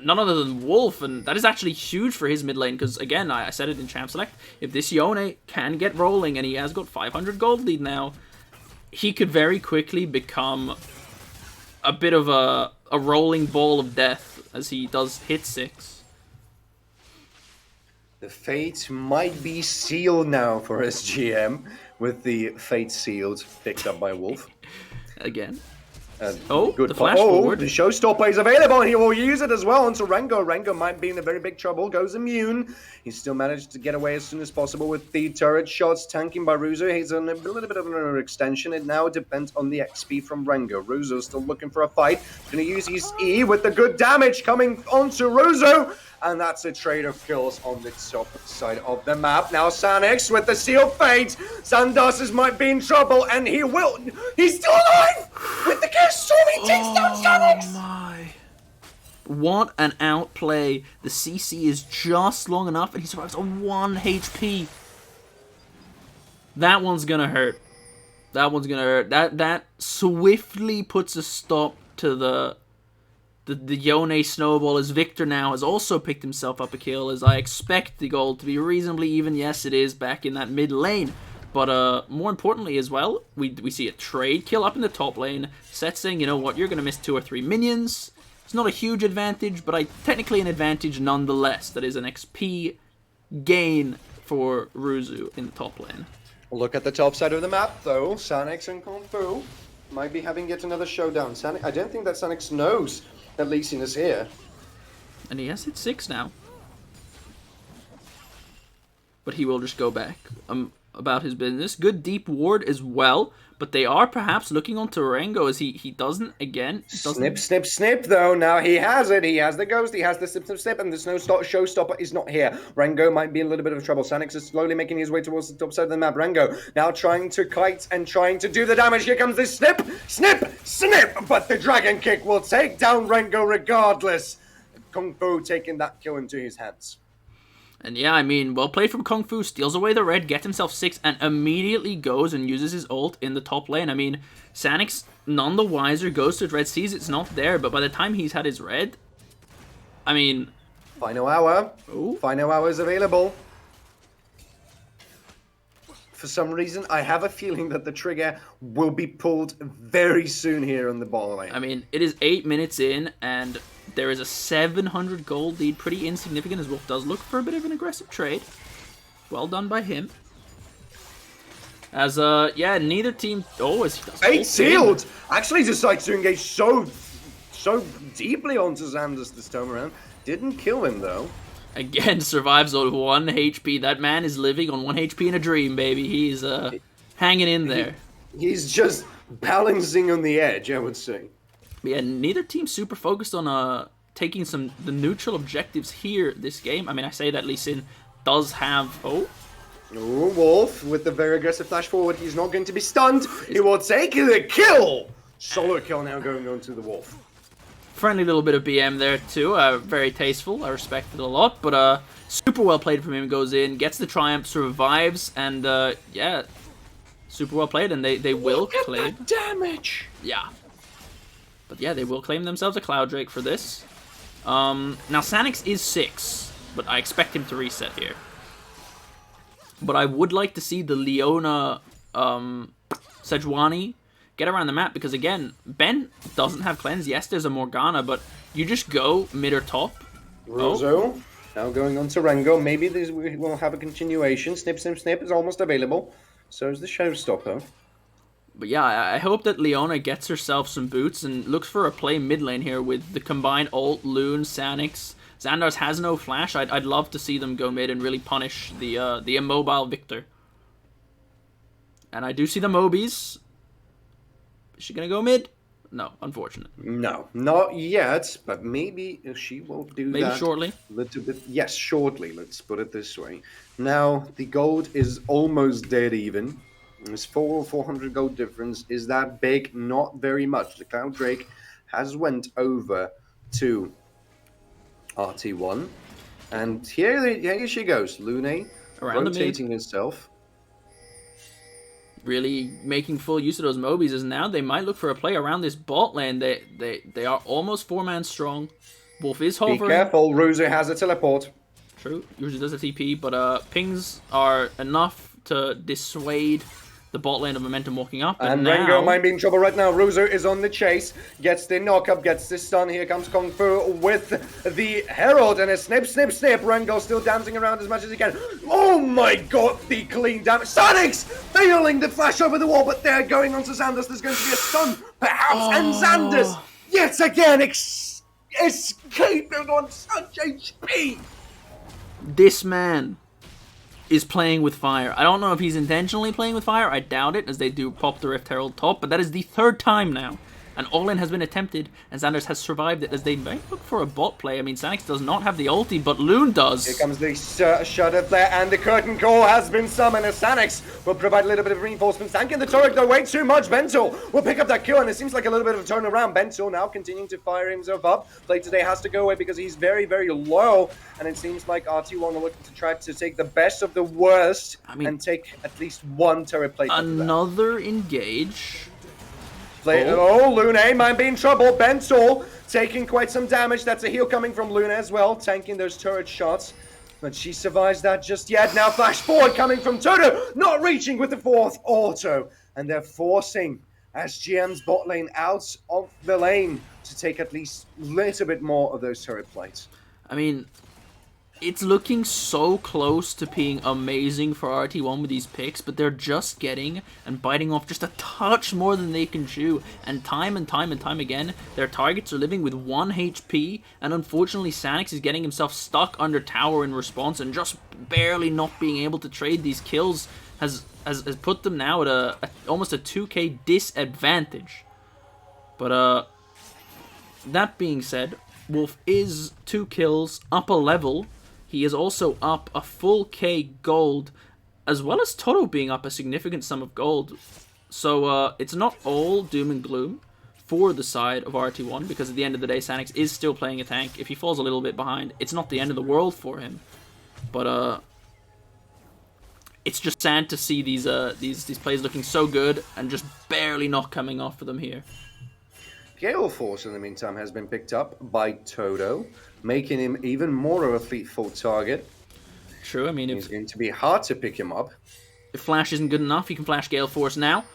none other than Wolf, and that is actually huge for his mid lane, because again, I said it in Champ Select, if this Yone can get rolling, and he has got 500 gold lead now, he could very quickly become a bit of a rolling ball of death, as he does hit 6. The fate might be sealed now for SGM, with the fate sealed picked up by Wolf. Again. Good the flash forward. The showstopper is available, and he will use it as well onto Rengo. Rengo might be in a very big trouble, goes immune. He still managed to get away as soon as possible with the turret shots, tanking by Ruzu. He's on a little bit of an extension. It now depends on the XP from Rengo. Ruzu still looking for a fight. Going to use his E with the good damage coming onto Ruzu. And that's a trade of kills on the top side of the map. Now Sanix with the Seal Fate. Xandar's might be in trouble, and he's still alive! With the Chaos Storm, he takes down Sanix! Oh my. What an outplay. The CC is just long enough, and he survives on 1 HP. That one's gonna hurt. That one's gonna hurt. That swiftly puts a stop to the Yone snowball, as Victor now has also picked himself up a kill, as I expect the gold to be reasonably even. Yes, it is back in that mid lane. But more importantly as well, we see a trade kill up in the top lane. Set saying, you know what, you're going to miss 2 or 3 minions. It's not a huge advantage, but technically an advantage nonetheless. That is an XP gain for Ruzu in the top lane. Look at the top side of the map, though. Sanix and Kung Fu might be having yet another showdown. I don't think that Sanix knows that Lee Sin is here. And he has hit 6 now. But he will just go back about his business. Good deep ward as well. But they are perhaps looking on Rengo, as he doesn't, again... Snip, snip, snip, though. Now he has it. He has the ghost. He has the snip, snip, snip. And the showstopper is not here. Rengo might be in a little bit of trouble. Sanix is slowly making his way towards the top side of the map. Rengo now trying to kite and trying to do the damage. Here comes this snip, snip, snip. But the dragon kick will take down Rengo regardless. Kung Fu taking that kill into his hands. And yeah, I mean, well played from Kung Fu, steals away the red, gets himself 6, and immediately goes and uses his ult in the top lane. I mean, Sanix, none the wiser, goes to red, sees it's not there, but by the time he's had his red, I mean... Final hour. Ooh. Final hour is available. For some reason, I have a feeling that the trigger will be pulled very soon here on the ball lane. I mean, it is 8 minutes in, and... there is a 700 gold lead, pretty insignificant, as Wolf does look for a bit of an aggressive trade. Well done by him. As, yeah, neither team... Oh, as he does... Fate sealed! Actually decides to engage so deeply onto Xandar's this time around. Didn't kill him, though. Again, survives on 1 HP. That man is living on 1 HP in a dream, baby. He's, hanging in there. He's just balancing on the edge, I would say. Yeah, neither team super focused on taking the neutral objectives here this game. I mean, I say that Lee Sin does have... Oh, Wolf with the very aggressive flash forward. He's not going to be stunned. He will take the kill. Solo kill now going on to the Wolf. Friendly little bit of BM there too. Very tasteful. I respect it a lot. But super well played from him. Goes in, gets the triumph, survives, and yeah, super well played. And they will claim... Look at that damage. Yeah. But yeah, they will claim themselves a Cloud Drake for this. Now, Sanix is 6. but I expect him to reset here. But I would like to see the Leona Sejuani get around the map, because again, Ben doesn't have cleanse. Yes, there's a Morgana, but you just go mid or top. Ruzo now going on to Rengo. Maybe this will have a continuation. Snip, snip, snip is almost available. So is the Showstopper. But yeah, I hope that Leona gets herself some boots and looks for a play mid lane here with the combined ult, Loon, Sanix. Xandars has no flash. I'd love to see them go mid and really punish the immobile Victor. And I do see the Mobies. Is she gonna go mid? No, unfortunate. No, not yet, but maybe she will do that. Maybe shortly? Little bit. Yes, shortly, let's put it this way. Now, the gold is almost dead even. There's 400 gold difference. Is that big? Not very much. The Cloud Drake has went over to RT1. And here she goes. Lune rotating herself. Really making full use of those Mobies, as now they might look for a play around this bot lane. They are almost 4-man strong. Wolf is hovering. Be careful, Ruzu has a teleport. True, usually does a TP, but pings are enough to dissuade the bot lane of momentum walking up. And now... Rengo might be in trouble right now. Ruzu is on the chase, gets the knock-up, gets the stun. Here comes Kung Fu with the Herald, and a snip, snip, snip. Rengo still dancing around as much as he can. Oh my god, the clean damage. Sonics failing the flash over the wall, but they're going on to Xanders. There's going to be a stun, perhaps, and Xanders yet again escaping on such HP. This man is playing with fire. I don't know if he's intentionally playing with fire. I doubt it, as they do pop the Rift Herald top, but that is the 3rd time now. An all-in has been attempted, and Xanders has survived it, as they might look for a bot play. I mean, Sanix does not have the ulti, but Loon does. Here comes the Shudder Flare, and the Curtain Call has been summoned, as Sanix will provide a little bit of reinforcements. Tanking the turret, though, way too much. Bentil will pick up that kill, and it seems like a little bit of a turnaround. Bentil now continuing to fire himself up. Play today has to go away because he's very, very low, and it seems like RT1 are looking to try to take the best of the worst and take at least one turret plate. Another engage. Oh, Lune might be in trouble. Bentil taking quite some damage. That's a heal coming from Lune as well, tanking those turret shots. But she survives that just yet. Now flash forward coming from Toto, not reaching with the 4th auto. And they're forcing SGM's bot lane out of the lane to take at least a little bit more of those turret plates. I mean, it's looking so close to being amazing for RT1 with these picks, but they're just getting and biting off just a touch more than they can chew. And time again, their targets are living with 1 HP, and unfortunately Sanix is getting himself stuck under tower in response, and just barely not being able to trade these kills has put them now at almost a 2k disadvantage. But that being said, Wolf is 2 kills, up a level. He is also up a full K gold, as well as Toto being up a significant sum of gold. So it's not all doom and gloom for the side of RT1, because at the end of the day, Sanix is still playing a tank. If he falls a little bit behind, it's not the end of the world for him. But it's just sad to see these plays looking so good and just barely not coming off for them here. Gale Force, in the meantime, has been picked up by Toto, making him even more of a fleet-foot target. True, I mean, it's going to be hard to pick him up. If Flash isn't good enough, you can Flash Gale Force now.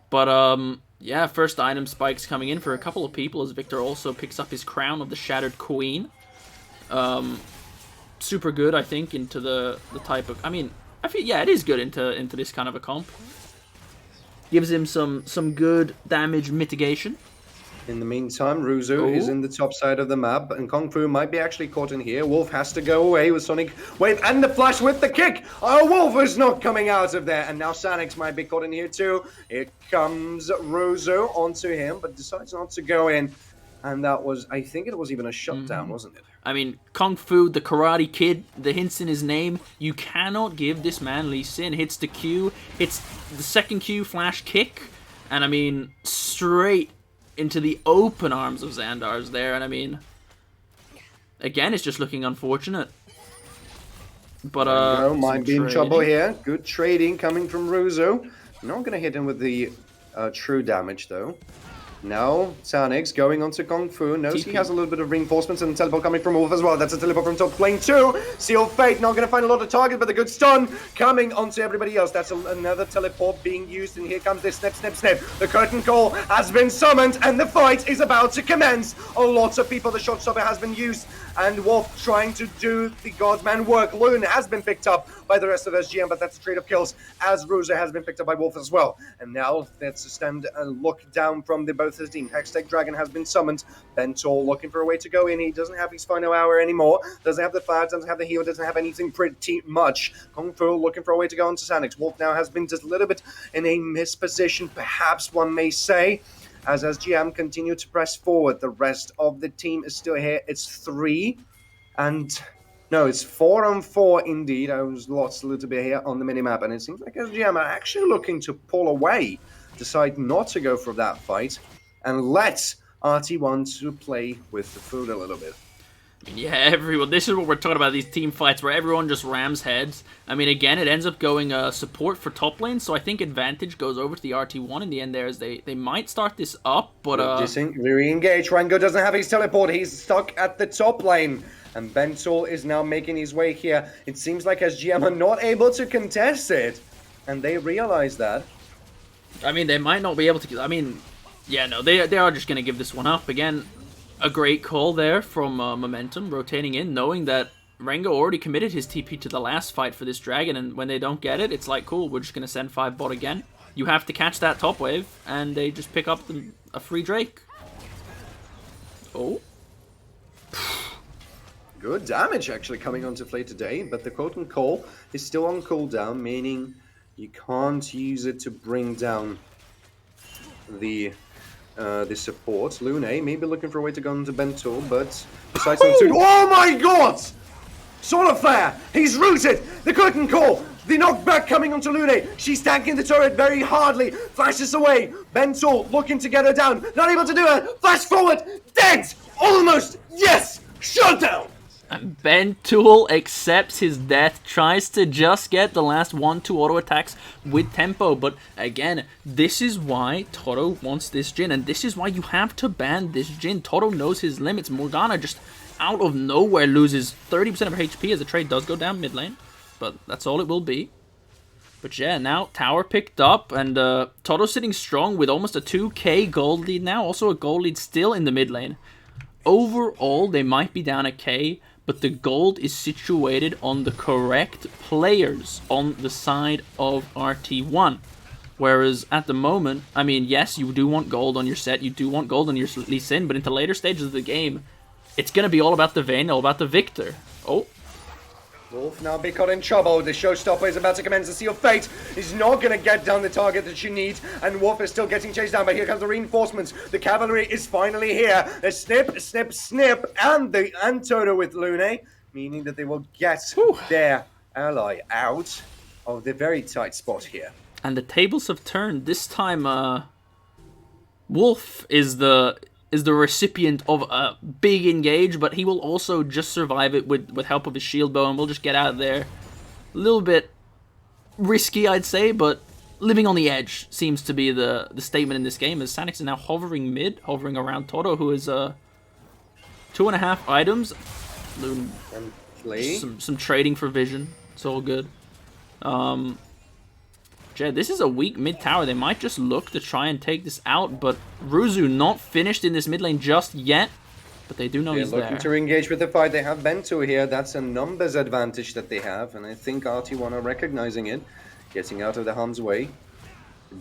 But, yeah, first item spikes coming in for a couple of people, as Victor also picks up his crown of the Shattered Queen. Super good, I think, into the type of... I mean, I feel, yeah, it is good into this kind of a comp. Gives him some good damage mitigation. In the meantime, Ruzu is in the top side of the map, and Kung Fu might be actually caught in here. Wolf has to go away with Sonic Wave and the flash with the kick. Oh, Wolf is not coming out of there, and now Sanix might be caught in here too. Here comes Ruzu onto him, but decides not to go in. And that was, I think it was even a shutdown, wasn't it? I mean, Kung Fu, the Karate Kid, the hints in his name. You cannot give this man Lee Sin. Hits the Q, hits the second Q, flash kick, and I mean, straight into the open arms of Xandars there, and I mean, again, it's just looking unfortunate. But might be in trouble here. Good trading coming from Ruzu. Not gonna hit him with the true damage though. Now, Sanix going on to Kung Fu. Knows he TP. has a little bit of reinforcements and a teleport coming from Wolf as well. That's a teleport from top lane too. Seal Fate not going to find a lot of targets, but the good stun coming onto everybody else. That's another teleport being used, and here comes this snip, snip, snip. The curtain call has been summoned, and the fight is about to commence. A lot of people, the shot stopper has been used, and Wolf trying to do the Godman work. Loon has been picked up by the rest of SGM, but that's a trade of kills, as Ruza has been picked up by Wolf as well. And now let's stand and look down from the both his team. Hextech Dragon has been summoned. Bentor looking for a way to go in. He doesn't have his final hour anymore. Doesn't have the fire, doesn't have the heal, doesn't have anything pretty much. Kung Fu looking for a way to go into Sanix. Wolf now has been just a little bit in a misposition, perhaps one may say, as SGM continue to press forward. The rest of the team is still here. It's 3 and no, it's 4-on-4 indeed. I was lost a little bit here on the minimap, and it seems like SGM are actually looking to pull away, decide not to go for that fight, and let RT1 to play with the food a little bit. Yeah, everyone. This is what we're talking about, these team fights where everyone just rams heads. I mean, again, it ends up going support for top lane, so I think advantage goes over to the RT1 in the end there, as they might start this up, but... Re-engage. Rango doesn't have his teleport. He's stuck at the top lane. And Bensol is now making his way here. It seems like SGM are not able to contest it. And they realize that. I mean, they might not be able to... I mean, yeah, no, they are just going to give this one up. Again, a great call there from Momentum, rotating in, knowing that Rengo already committed his TP to the last fight for this dragon, and when they don't get it, it's like, cool, we're just going to send 5 bot again. You have to catch that top wave, and they just pick up a free Drake. Oh. Good damage actually coming onto play today, but the quote and call is still on cooldown, meaning you can't use it to bring down the support. Lune maybe looking for a way to go into Bentor, but besides oh my god! Solar Flare! He's rooted! The curtain call! The knockback coming onto Lune. She's tanking the turret very hardly. Flashes away. Bentor looking to get her down. Not able to do it. Flash forward. Dead! Almost! Yes! Shutdown! And Bentool accepts his death, tries to just get the last 1-2 auto attacks with tempo, but again, this is why Toro wants this Jhin, and this is why you have to ban this Jhin. Toro knows his limits. Morgana just out of nowhere loses 30% of her HP as the trade does go down mid lane, but that's all it will be. But yeah, now tower picked up, and Toro sitting strong with almost a 2k gold lead now, also a gold lead still in the mid lane. Overall, they might be down a K, but the gold is situated on the correct players on the side of RT1. Whereas at the moment, I mean, yes, you do want gold on your set, you do want gold on your Lee Sin, but into later stages of the game, it's going to be all about the Vayne, all about the Victor. Oh. Wolf now be caught in trouble. The showstopper is about to commence. The Seal of Fate is not going to get down the target that she needs, and Wolf is still getting chased down, but here comes the reinforcements. The cavalry is finally here. A snip, snip, snip, and Toto with Lune, meaning that they will get their ally out of the very tight spot here. And the tables have turned. This time, Wolf is the recipient of a big engage, but he will also just survive it with help of his shield bow, and we'll just get out of there. A little bit risky, I'd say, but living on the edge seems to be the statement in this game, as Sanix is now hovering mid, hovering around Toto, who is 2.5 items. Some trading for vision. It's all good. Yeah, this is a weak mid tower. They might just look to try and take this out, but Ruzu not finished in this mid lane just yet. But they do know he's there. Looking to engage with the fight. They have Bento here. That's a numbers advantage that they have, and I think RT1 are recognizing it, getting out of the harm's way.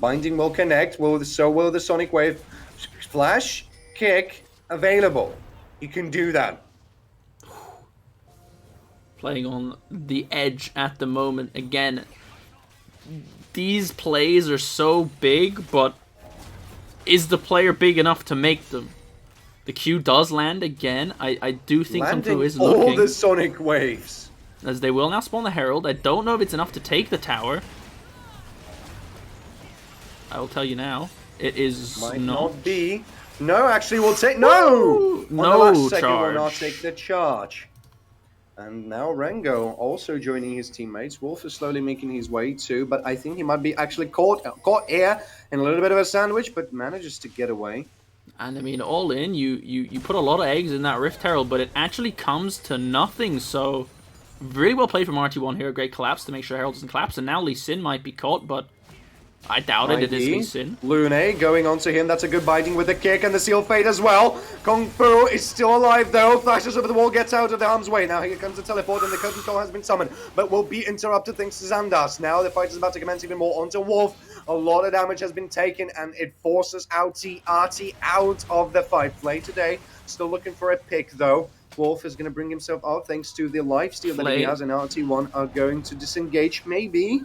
Binding will connect. So will the Sonic Wave. Flash, kick, available. You can do that. Playing on the edge at the moment again. These plays are so big, but is the player big enough to make them? The Q does land again. I do think Kung Fu is looking. All the Sonic Waves. As they will now spawn the Herald. I don't know if it's enough to take the tower. I will tell you now. It is Might not be. No, actually, we'll take... No! No On the last second, charge. will not take the charge. And now Rengo also joining his teammates. Wolf is slowly making his way too, but I think he might be actually caught here in a little bit of a sandwich, but manages to get away. And I mean, all in, you put a lot of eggs in that Rift Herald, but it actually comes to nothing. So, really well played from RT1 here. A great collapse to make sure Herald doesn't collapse. And now Lee Sin might be caught, but I doubt it. It is Lee Sin. Lune going on to him. That's a good biting with the kick and the seal fade as well. Kung Fu is still alive though. Flashes over the wall, gets out of the harm's way. Now here comes the teleport and the curtain call has been summoned, but will be interrupted thanks to Xandas. Now the fight is about to commence even more onto Wolf. A lot of damage has been taken and it forces RT out of the fight. Play today. Still looking for a pick though. Wolf is going to bring himself out thanks to the lifesteal that he has, and RT1 are going to disengage maybe.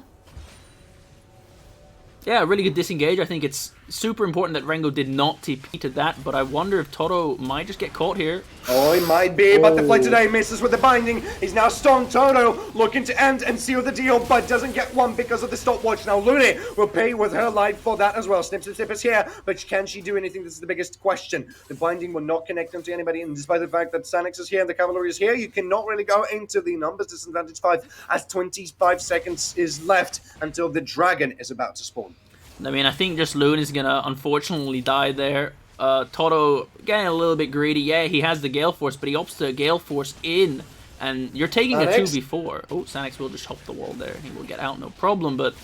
Yeah, really good disengage. I think it's super important that Rengo did not TP to that, but I wonder if Toto might just get caught here. Oh, he might be, but the play today misses with the binding. He's now stunned. Toto looking to end and seal the deal, but doesn't get one because of the stopwatch. Now Lune will pay with her life for that as well. Snips and Snip is here, but can she do anything? This is the biggest question. The binding will not connect them to anybody, and despite the fact that Sanix is here and the cavalry is here, you cannot really go into the numbers disadvantage 5 as 25 seconds is left until the dragon is about to spawn. I mean, I think just Loon is going to unfortunately die there. Toto getting a little bit greedy. Yeah, he has the Gale Force, but he opts to Gale Force in. And you're taking a 2v4. Oh, Sanix will just hop the wall there. He will get out, no problem. But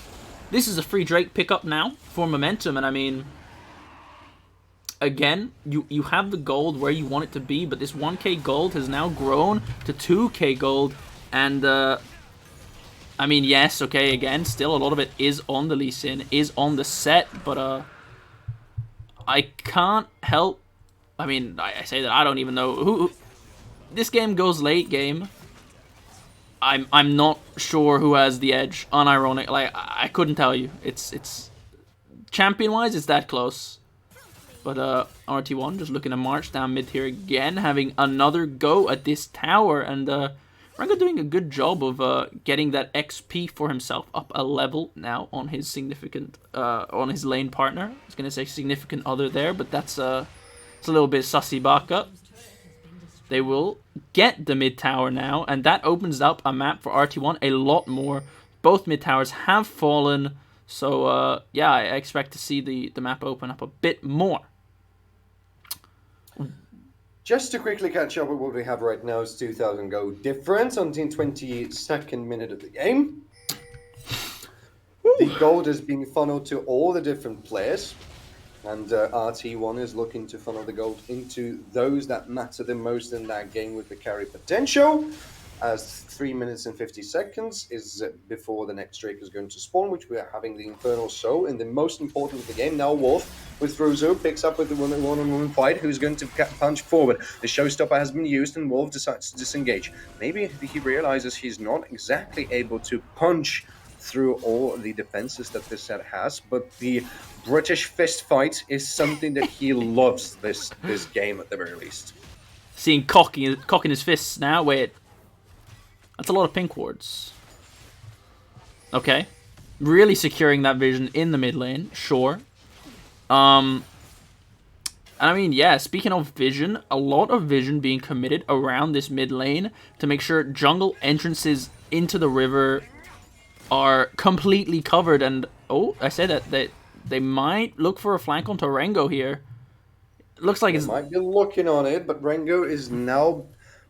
this is a free Drake pickup now for momentum. And I mean, again, you have the gold where you want it to be. But this 1k gold has now grown to 2k gold. And I mean, yes, okay, again, still a lot of it is on the Lee Sin, is on the set, but I can't help, I mean, I say that I don't even know who this game goes late game. I'm not sure who has the edge, unironic, like, I couldn't tell you. It's champion-wise, it's that close. But RT1 just looking to march down mid here again, having another go at this tower, and Rengo doing a good job of getting that XP for himself up a level now on his significant, on his lane partner. I was going to say significant other there, but that's it's a little bit sussy baka. They will get the mid tower now, and that opens up a map for RT1 a lot more. Both mid towers have fallen, so yeah, I expect to see the map open up a bit more. Just to quickly catch up with what we have right now is 2,000 gold difference on the 22nd minute of the game. The gold is being funneled to all the different players, and RT1 is looking to funnel the gold into those that matter the most in that game with the carry potential, as 3 minutes and 50 seconds is before the next Drake is going to spawn, which we are having the Infernal Soul in the most important of the game. Now Wolf with Frozo picks up with the one-on-one fight, who's going to punch forward. The showstopper has been used and Wolf decides to disengage. Maybe he realizes he's not exactly able to punch through all the defenses that this set has, but the British fist fight is something that he loves this game at the very least. Seeing cocking his fists now, wait. That's a lot of pink wards. Okay. Really securing that vision in the mid lane, sure. And I mean, yeah, speaking of vision, a lot of vision being committed around this mid lane to make sure jungle entrances into the river are completely covered. And, oh, I said that they might look for a flank onto Rengo here. It looks like they might be looking on it, but Rengo is now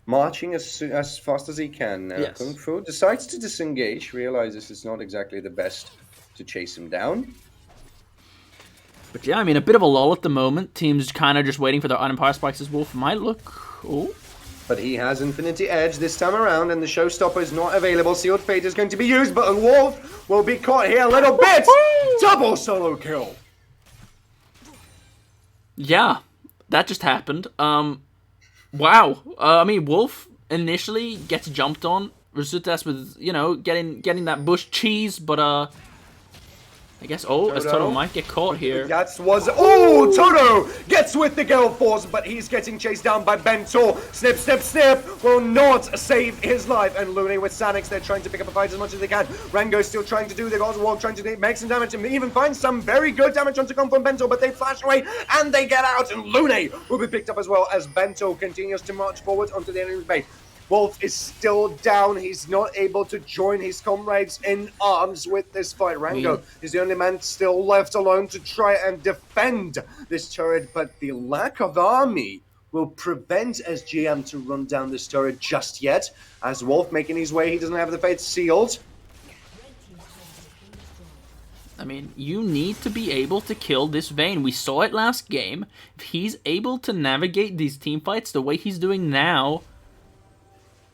marching as fast as he can. Yes. Kung Fu decides to disengage, realizes it's not exactly the best to chase him down. But yeah, I mean, a bit of a lull at the moment. Teams kind of just waiting for their item power spikes as Wolf might look... Oh. But he has Infinity Edge this time around, and the Showstopper is not available. Sealed Fate is going to be used, but Wolf will be caught here a little bit! Double solo kill! Yeah, that just happened. Wow. I mean, Wolf initially gets jumped on. Rasutas with, you know, getting that bush cheese, but I guess, as Toto might get caught here. Toto gets with the Gale Force, but he's getting chased down by Bentor. Snip, snip, snip will not save his life. And Lune with Sanix, they're trying to pick up a fight as much as they can. Rango's still trying to do the God's Walk, trying to make some damage, and even find some very good damage on to come from Bentor, but they flash away and they get out, and Lune will be picked up as well as Bentor continues to march forward onto the enemy's base. Wolf is still down. He's not able to join his comrades in arms with this fight. Rango is the only man still left alone to try and defend this turret, but the lack of army will prevent SGM to run down this turret just yet. As Wolf making his way, he doesn't have the fate sealed. I mean, you need to be able to kill this Vayne. We saw it last game. If he's able to navigate these team fights the way he's doing now,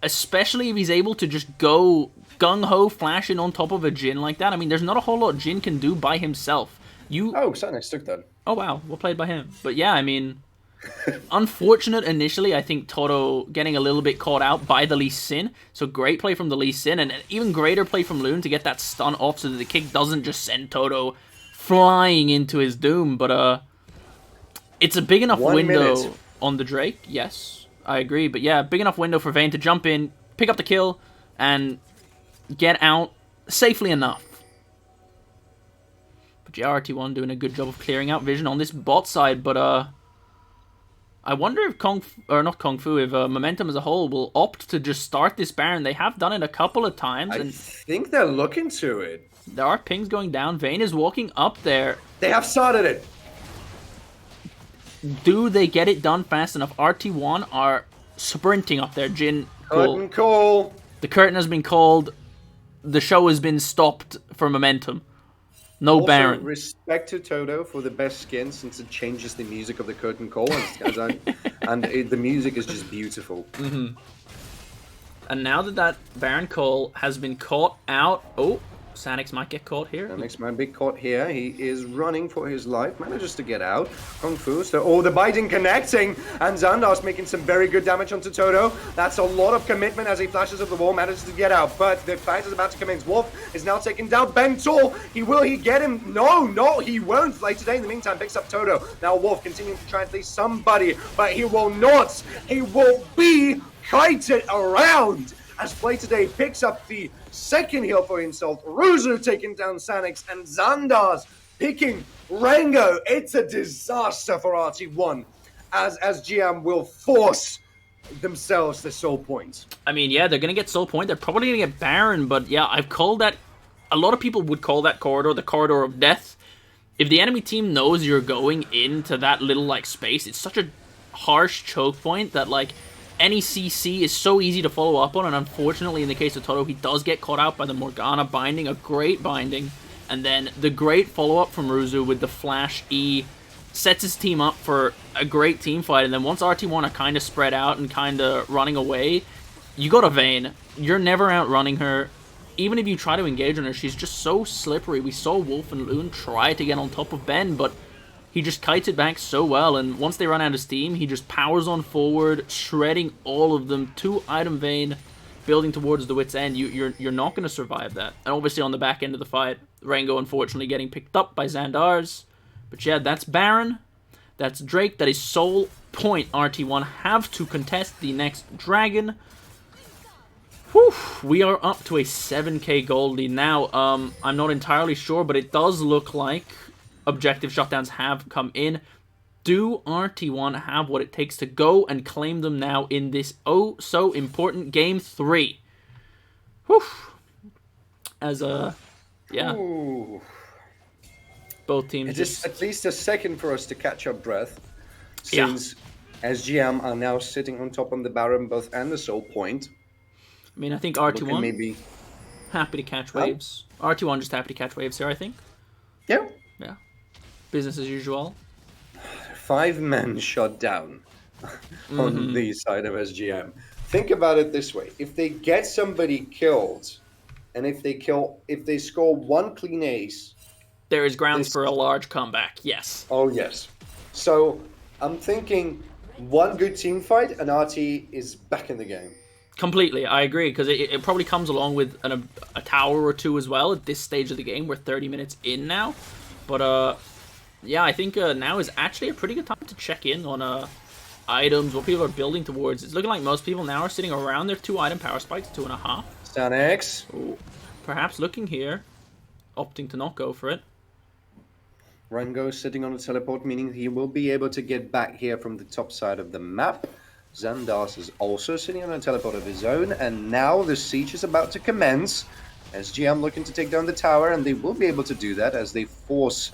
especially if he's able to just go gung-ho flashing on top of a Jhin like that, I mean, there's not a whole lot Jhin can do by himself. Oh, Sanex took that. Oh, wow. Well played by him. But yeah, I mean, unfortunate initially, I think Toto getting a little bit caught out by the Lee Sin. So great play from the Lee Sin, and an even greater play from Loon to get that stun off so that the kick doesn't just send Toto flying into his doom. But it's a big enough window on the Drake. Yes, I agree. But yeah, big enough window for Vayne to jump in, pick up the kill, and get out safely enough. But yeah, RT1 doing a good job of clearing out vision on this bot side, but I wonder if if Momentum as a whole will opt to just start this Baron. They have done it a couple of times. I think they're looking to it. There are pings going down. Vayne is walking up there. They have started it. Do they get it done fast enough? RT1 are sprinting up there. Jhin, Curtain call. The curtain has been called. The show has been stopped for Momentum. No also, Baron. Respect to Toto for the best skin, since it changes the music of the curtain call, and the music is just beautiful. Mm-hmm. And now that Baron call has been caught out, Sanix might get caught here. Sanix might be caught here. He is running for his life, manages to get out. Kung Fu, so the biting connecting, and Xandar's making some very good damage onto Toto. That's a lot of commitment as he flashes up the wall, manages to get out, but the fight is about to commence. Wolf is now taking down Bentor. Will he get him? No, he won't. Like today, in the meantime, picks up Toto. Now Wolf continuing to try and flee somebody, but he will not. He will be kited around. As Play Today picks up the second heal for himself, Ruzu taking down Sanix, and Xandar's picking Rango. It's a disaster for RT1, as SGM will force themselves the soul point. I mean, yeah, they're going to get soul point. They're probably going to get Baron, but yeah, I've called that... A lot of people would call that corridor the corridor of death. If the enemy team knows you're going into that little, space, it's such a harsh choke point that, any CC is so easy to follow up on, and unfortunately, in the case of Toto, he does get caught out by the Morgana binding, a great binding, and then the great follow-up from Ruzu with the Flash E sets his team up for a great team fight, and then once RT1 are kind of spread out and kind of running away, you got a Vayne. You're never outrunning her. Even if you try to engage on her, she's just so slippery. We saw Wolf and Loon try to get on top of Ben, but he just kites it back so well, and once they run out of steam, he just powers on forward, shredding all of them. 2-item Vayne, building towards the wit's end. You're not going to survive that. And obviously on the back end of the fight, Rango unfortunately getting picked up by Xandar's. But yeah, that's Baron. That's Drake. That is soul point. RT1 have to contest the next dragon. Whew, we are up to a 7k gold lead now. I'm not entirely sure, but it does look like objective shutdowns have come in. Do RT1 have what it takes to go and claim them now in this so important game 3? Whew. Yeah. Ooh. Both teams It is at least a second for us to catch our breath, since SGM are now sitting on top on the Baron both and the soul point. I mean, I think RT1 maybe happy to catch waves. RT1 just happy to catch waves here, I think. Yeah. Yeah. Business as usual. 5 men shot down on the side of SGM. Think about it this way: if they get somebody killed, and if they score 1 clean ace, there is grounds for a large comeback. Yes. Oh yes. So I'm thinking 1 good team fight, and RT is back in the game. Completely, I agree, because it probably comes along with a tower or 2 as well at this stage of the game. We're 30 minutes in now, but yeah, I think now is actually a pretty good time to check in on items, what people are building towards. It's looking like most people now are sitting around their 2-item power spikes, 2.5. Sanix. Perhaps looking here, opting to not go for it. Rango sitting on a teleport, meaning he will be able to get back here from the top side of the map. Xandas is also sitting on a teleport of his own, and now the siege is about to commence. SGM looking to take down the tower, and they will be able to do that as they force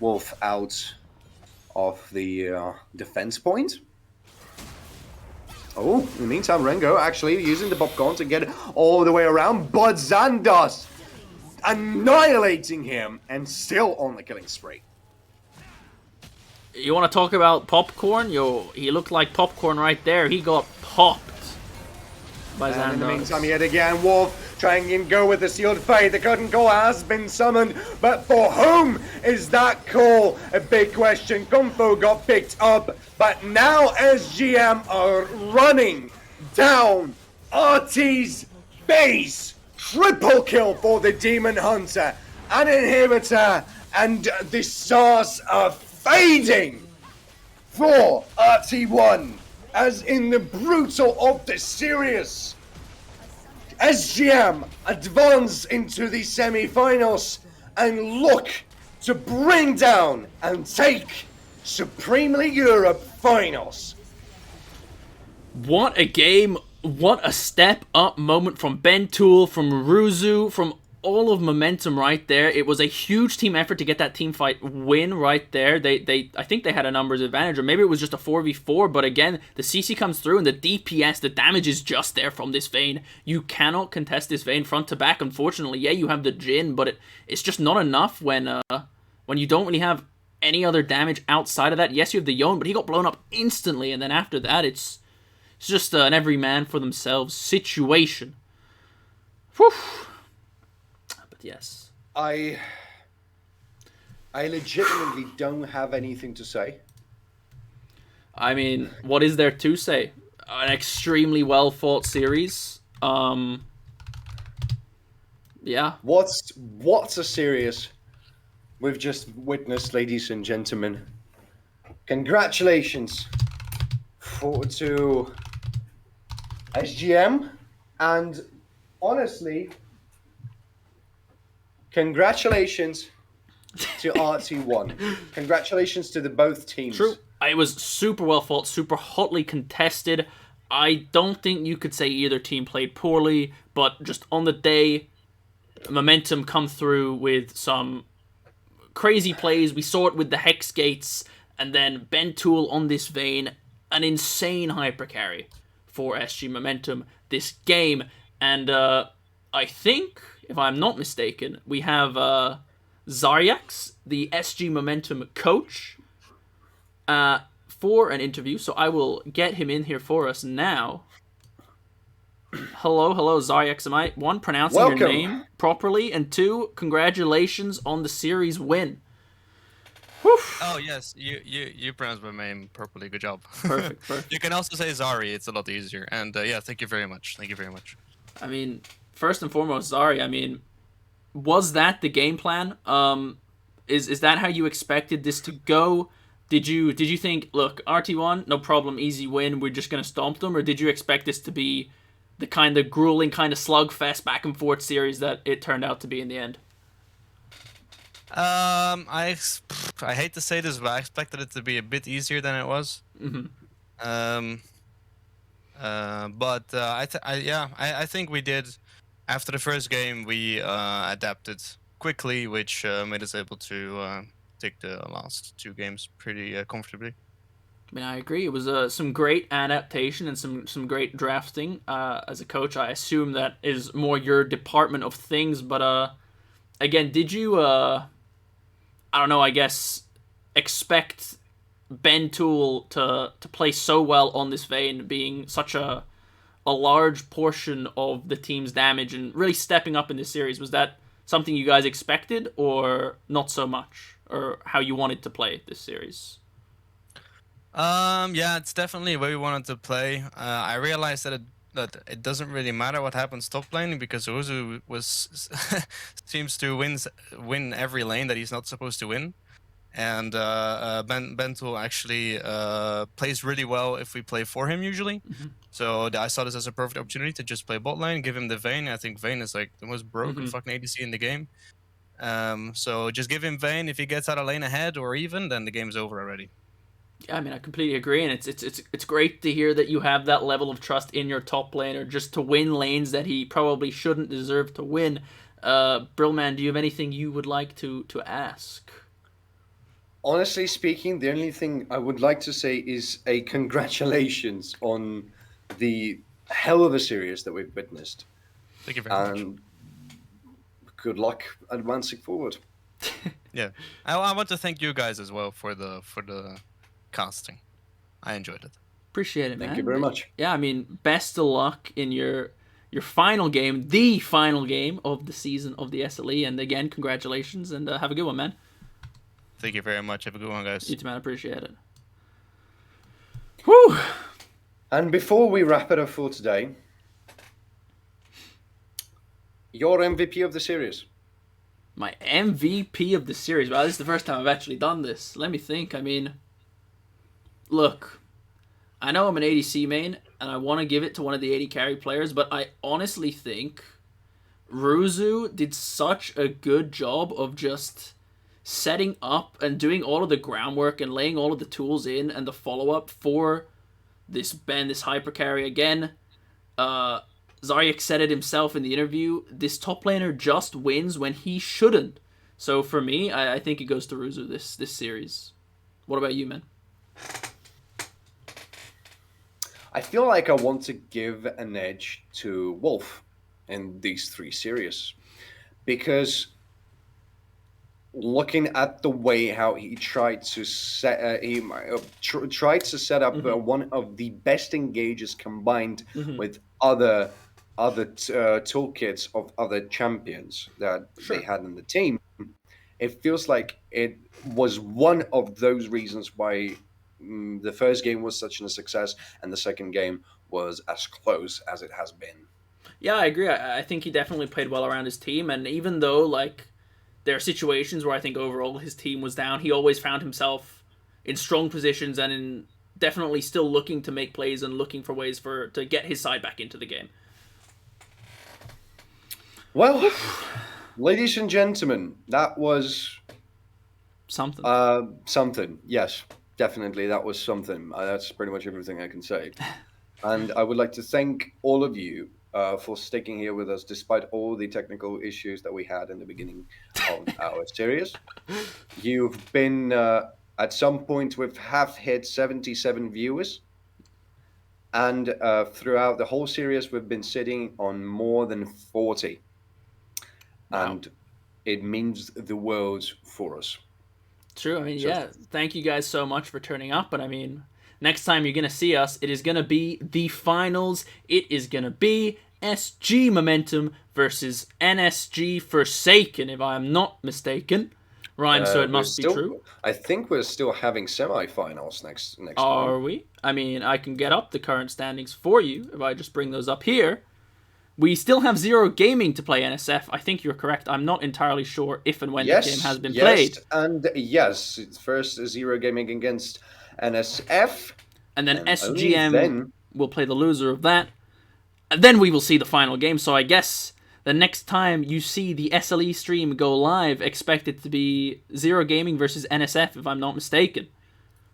Wolf out of the defense point. Oh, in the meantime, Rengo actually using the popcorn to get all the way around, but Xandas annihilating him and still on the killing spree. You want to talk about popcorn? He looked like popcorn right there. He got popped by Xandas. And in the meantime, yet again, Wolf trying to go with the sealed fate. The curtain call has been summoned, but for whom is that call? A big question. Kung Fu got picked up, but now SGM are running down RT's base. Triple kill for the Demon Hunter. An inhibitor, and the stars are fading for RT1, as in the brutal of the series. SGM advance into the semi-finals and look to bring down and take Supreme League Europe finals. What a game. What a step up moment from Bentool, from Ruzu, from all of Momentum right there. It was a huge team effort to get that team fight win right there. I think they had a numbers advantage, or maybe it was just a 4v4, but again, the CC comes through and the DPS, the damage is just there from this Vayne. You cannot contest this Vayne front to back, unfortunately. Yeah, you have the Jhin, but it's just not enough when you don't really have any other damage outside of that. Yes, you have the Yone, but he got blown up instantly, and then after that, it's just an every man for themselves situation. Whew. Yes. I legitimately don't have anything to say. I mean, what is there to say? An extremely well fought series. Yeah. What's a series we've just witnessed, ladies and gentlemen? Congratulations to SGM, and honestly, congratulations to RT1. Congratulations to the both teams. True. It was super well fought, super hotly contested. I don't think you could say either team played poorly, but just on the day, Momentum come through with some crazy plays. We saw it with the Hex Gates, and then Bentool on this Vayne. An insane hyper carry for SG Momentum this game. And I think, if I'm not mistaken, we have Zaryax, the SG Momentum coach, for an interview. So I will get him in here for us now. Hello, Zaryax. Am I, one, pronouncing Welcome. your name properly? And two, congratulations on the series win. Whew. Oh yes, you pronounced my name properly. Good job. Perfect. You can also say Zari. It's a lot easier. And yeah, thank you very much. Thank you very much. I mean, first and foremost, Zari, I mean, was that the game plan? Is that how you expected this to go? Did you think, look, RT1, no problem, easy win, we're just gonna stomp them, or did you expect this to be the kind of grueling, kind of slugfest back and forth series that it turned out to be in the end? I hate to say this, but I expected it to be a bit easier than it was. Mm-hmm. But I think we did. After the first game, we adapted quickly, which made us able to take the last two games pretty comfortably. I mean, I agree. It was some great adaptation and some great drafting. As a coach, I assume that is more your department of things. But again, did you, I don't know, I guess, expect Bentool to play so well on this Vayne, being such a large portion of the team's damage and really stepping up in this series? Was that something you guys expected, or not so much, or how you wanted to play this series? Yeah, it's definitely where we wanted to play. I realized that it doesn't really matter what happens top lane, because Uzu seems to win every lane that he's not supposed to win. And Bentool actually plays really well if we play for him usually. Mm-hmm. So I saw this as a perfect opportunity to just play bot lane, give him the Vayne. I think Vayne is like the most broken fucking ADC in the game. So just give him Vayne. If he gets out of lane ahead or even, then the game's over already. Yeah, I mean, I completely agree, and it's great to hear that you have that level of trust in your top laner just to win lanes that he probably shouldn't deserve to win. Brillman, do you have anything you would like to ask? Honestly speaking, the only thing I would like to say is a congratulations on the hell of a series that we've witnessed, Thank you very much. and good luck advancing forward. Yeah, I want to thank you guys as well for the casting. I enjoyed it. Appreciate it, Thank you man. very much. Yeah, I mean, best of luck in your final game, the final game of the season of the SLE, and again, congratulations, and have a good one, man. Thank you very much. Have a good one, guys. You too, man. Appreciate it. Whew. And before we wrap it up for today, your MVP of the series. My MVP of the series. Wow, this is the first time I've actually done this. Let me think. I mean, look, I know I'm an ADC main, and I want to give it to one of the AD carry players, but I honestly think Ruzu did such a good job of just setting up and doing all of the groundwork and laying all of the tools in and the follow-up for this Ben, this hyper carry again. Zaryak said it himself in the interview. This top laner just wins when he shouldn't. So for me, I think it goes to Ruzu this series. What about you, man? I feel like I want to give an edge to Wolf in these three series because looking at the way how he tried to tried to set up one of the best engages combined with other toolkits of other champions that Sure. they had in the team. It feels like it was one of those reasons why the first game was such a success and the second game was as close as it has been. Yeah, I agree. I think he definitely played well around his team, and even though like there are situations where I think overall his team was down, he always found himself in strong positions and in definitely still looking to make plays and looking for ways to get his side back into the game. Well, ladies and gentlemen, that was Something. something. Yes, definitely, that was something. That's pretty much everything I can say. And I would like to thank all of you for sticking here with us despite all the technical issues that we had in the beginning of our series. You've been, at some point, we've half hit 77 viewers. And throughout the whole series, we've been sitting on more than 40. Wow. And it means the world for us. True. I mean, So- yeah. Thank you guys so much for turning up. But I mean, next time you're gonna see us, it is gonna be the finals. It is gonna be SG Momentum versus NSG Forsaken, if I'm not mistaken. Rhyme, so it must be true. I think we're still having semifinals next Are month. we? I mean, I can get up the current standings for you if I just bring those up here. We still have Zero Gaming to play NSF. I think you're correct. I'm not entirely sure if and when the game has been played. And yes, it's first Zero Gaming against NSF. And then And only SGM then- will play the loser of that. And then we will see the final game. So I guess the next time you see the SLE stream go live, expect it to be Zero Gaming versus NSF, if I'm not mistaken.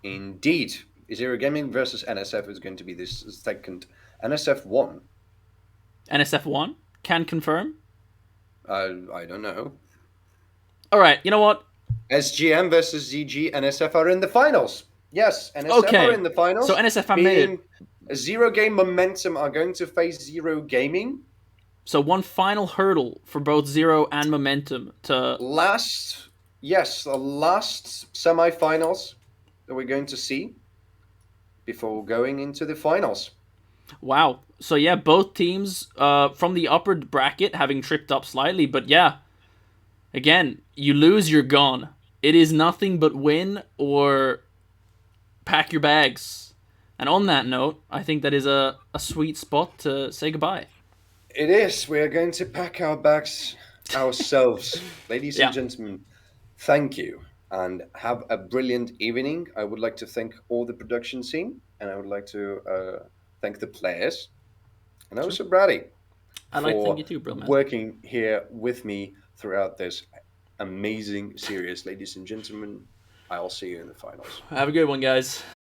Indeed, Zero Gaming versus NSF is going to be this second. NSF won. NSF won. Can confirm. I don't know. All right, you know what? SGM versus ZG. NSF are in the finals. Yes, NSF Okay. are in the finals. So NSF have made it. Zero Game Momentum are going to face Zero Gaming. So one final hurdle for both Zero and Momentum to... the last semifinals that we're going to see before going into the finals. Wow. So yeah, both teams from the upper bracket having tripped up slightly, but yeah, again, you lose, you're gone. It is nothing but win or pack your bags. And on that note, I think that is a sweet spot to say goodbye. It is. We are going to pack our bags ourselves. Ladies Yeah. and gentlemen, thank you and have a brilliant evening. I would like to thank all the production team and I would like to thank the players and also Brady I'd like to for thank you too, bro, man. working here with me throughout this amazing series. Ladies and gentlemen, I'll see you in the finals. Have a good one, guys.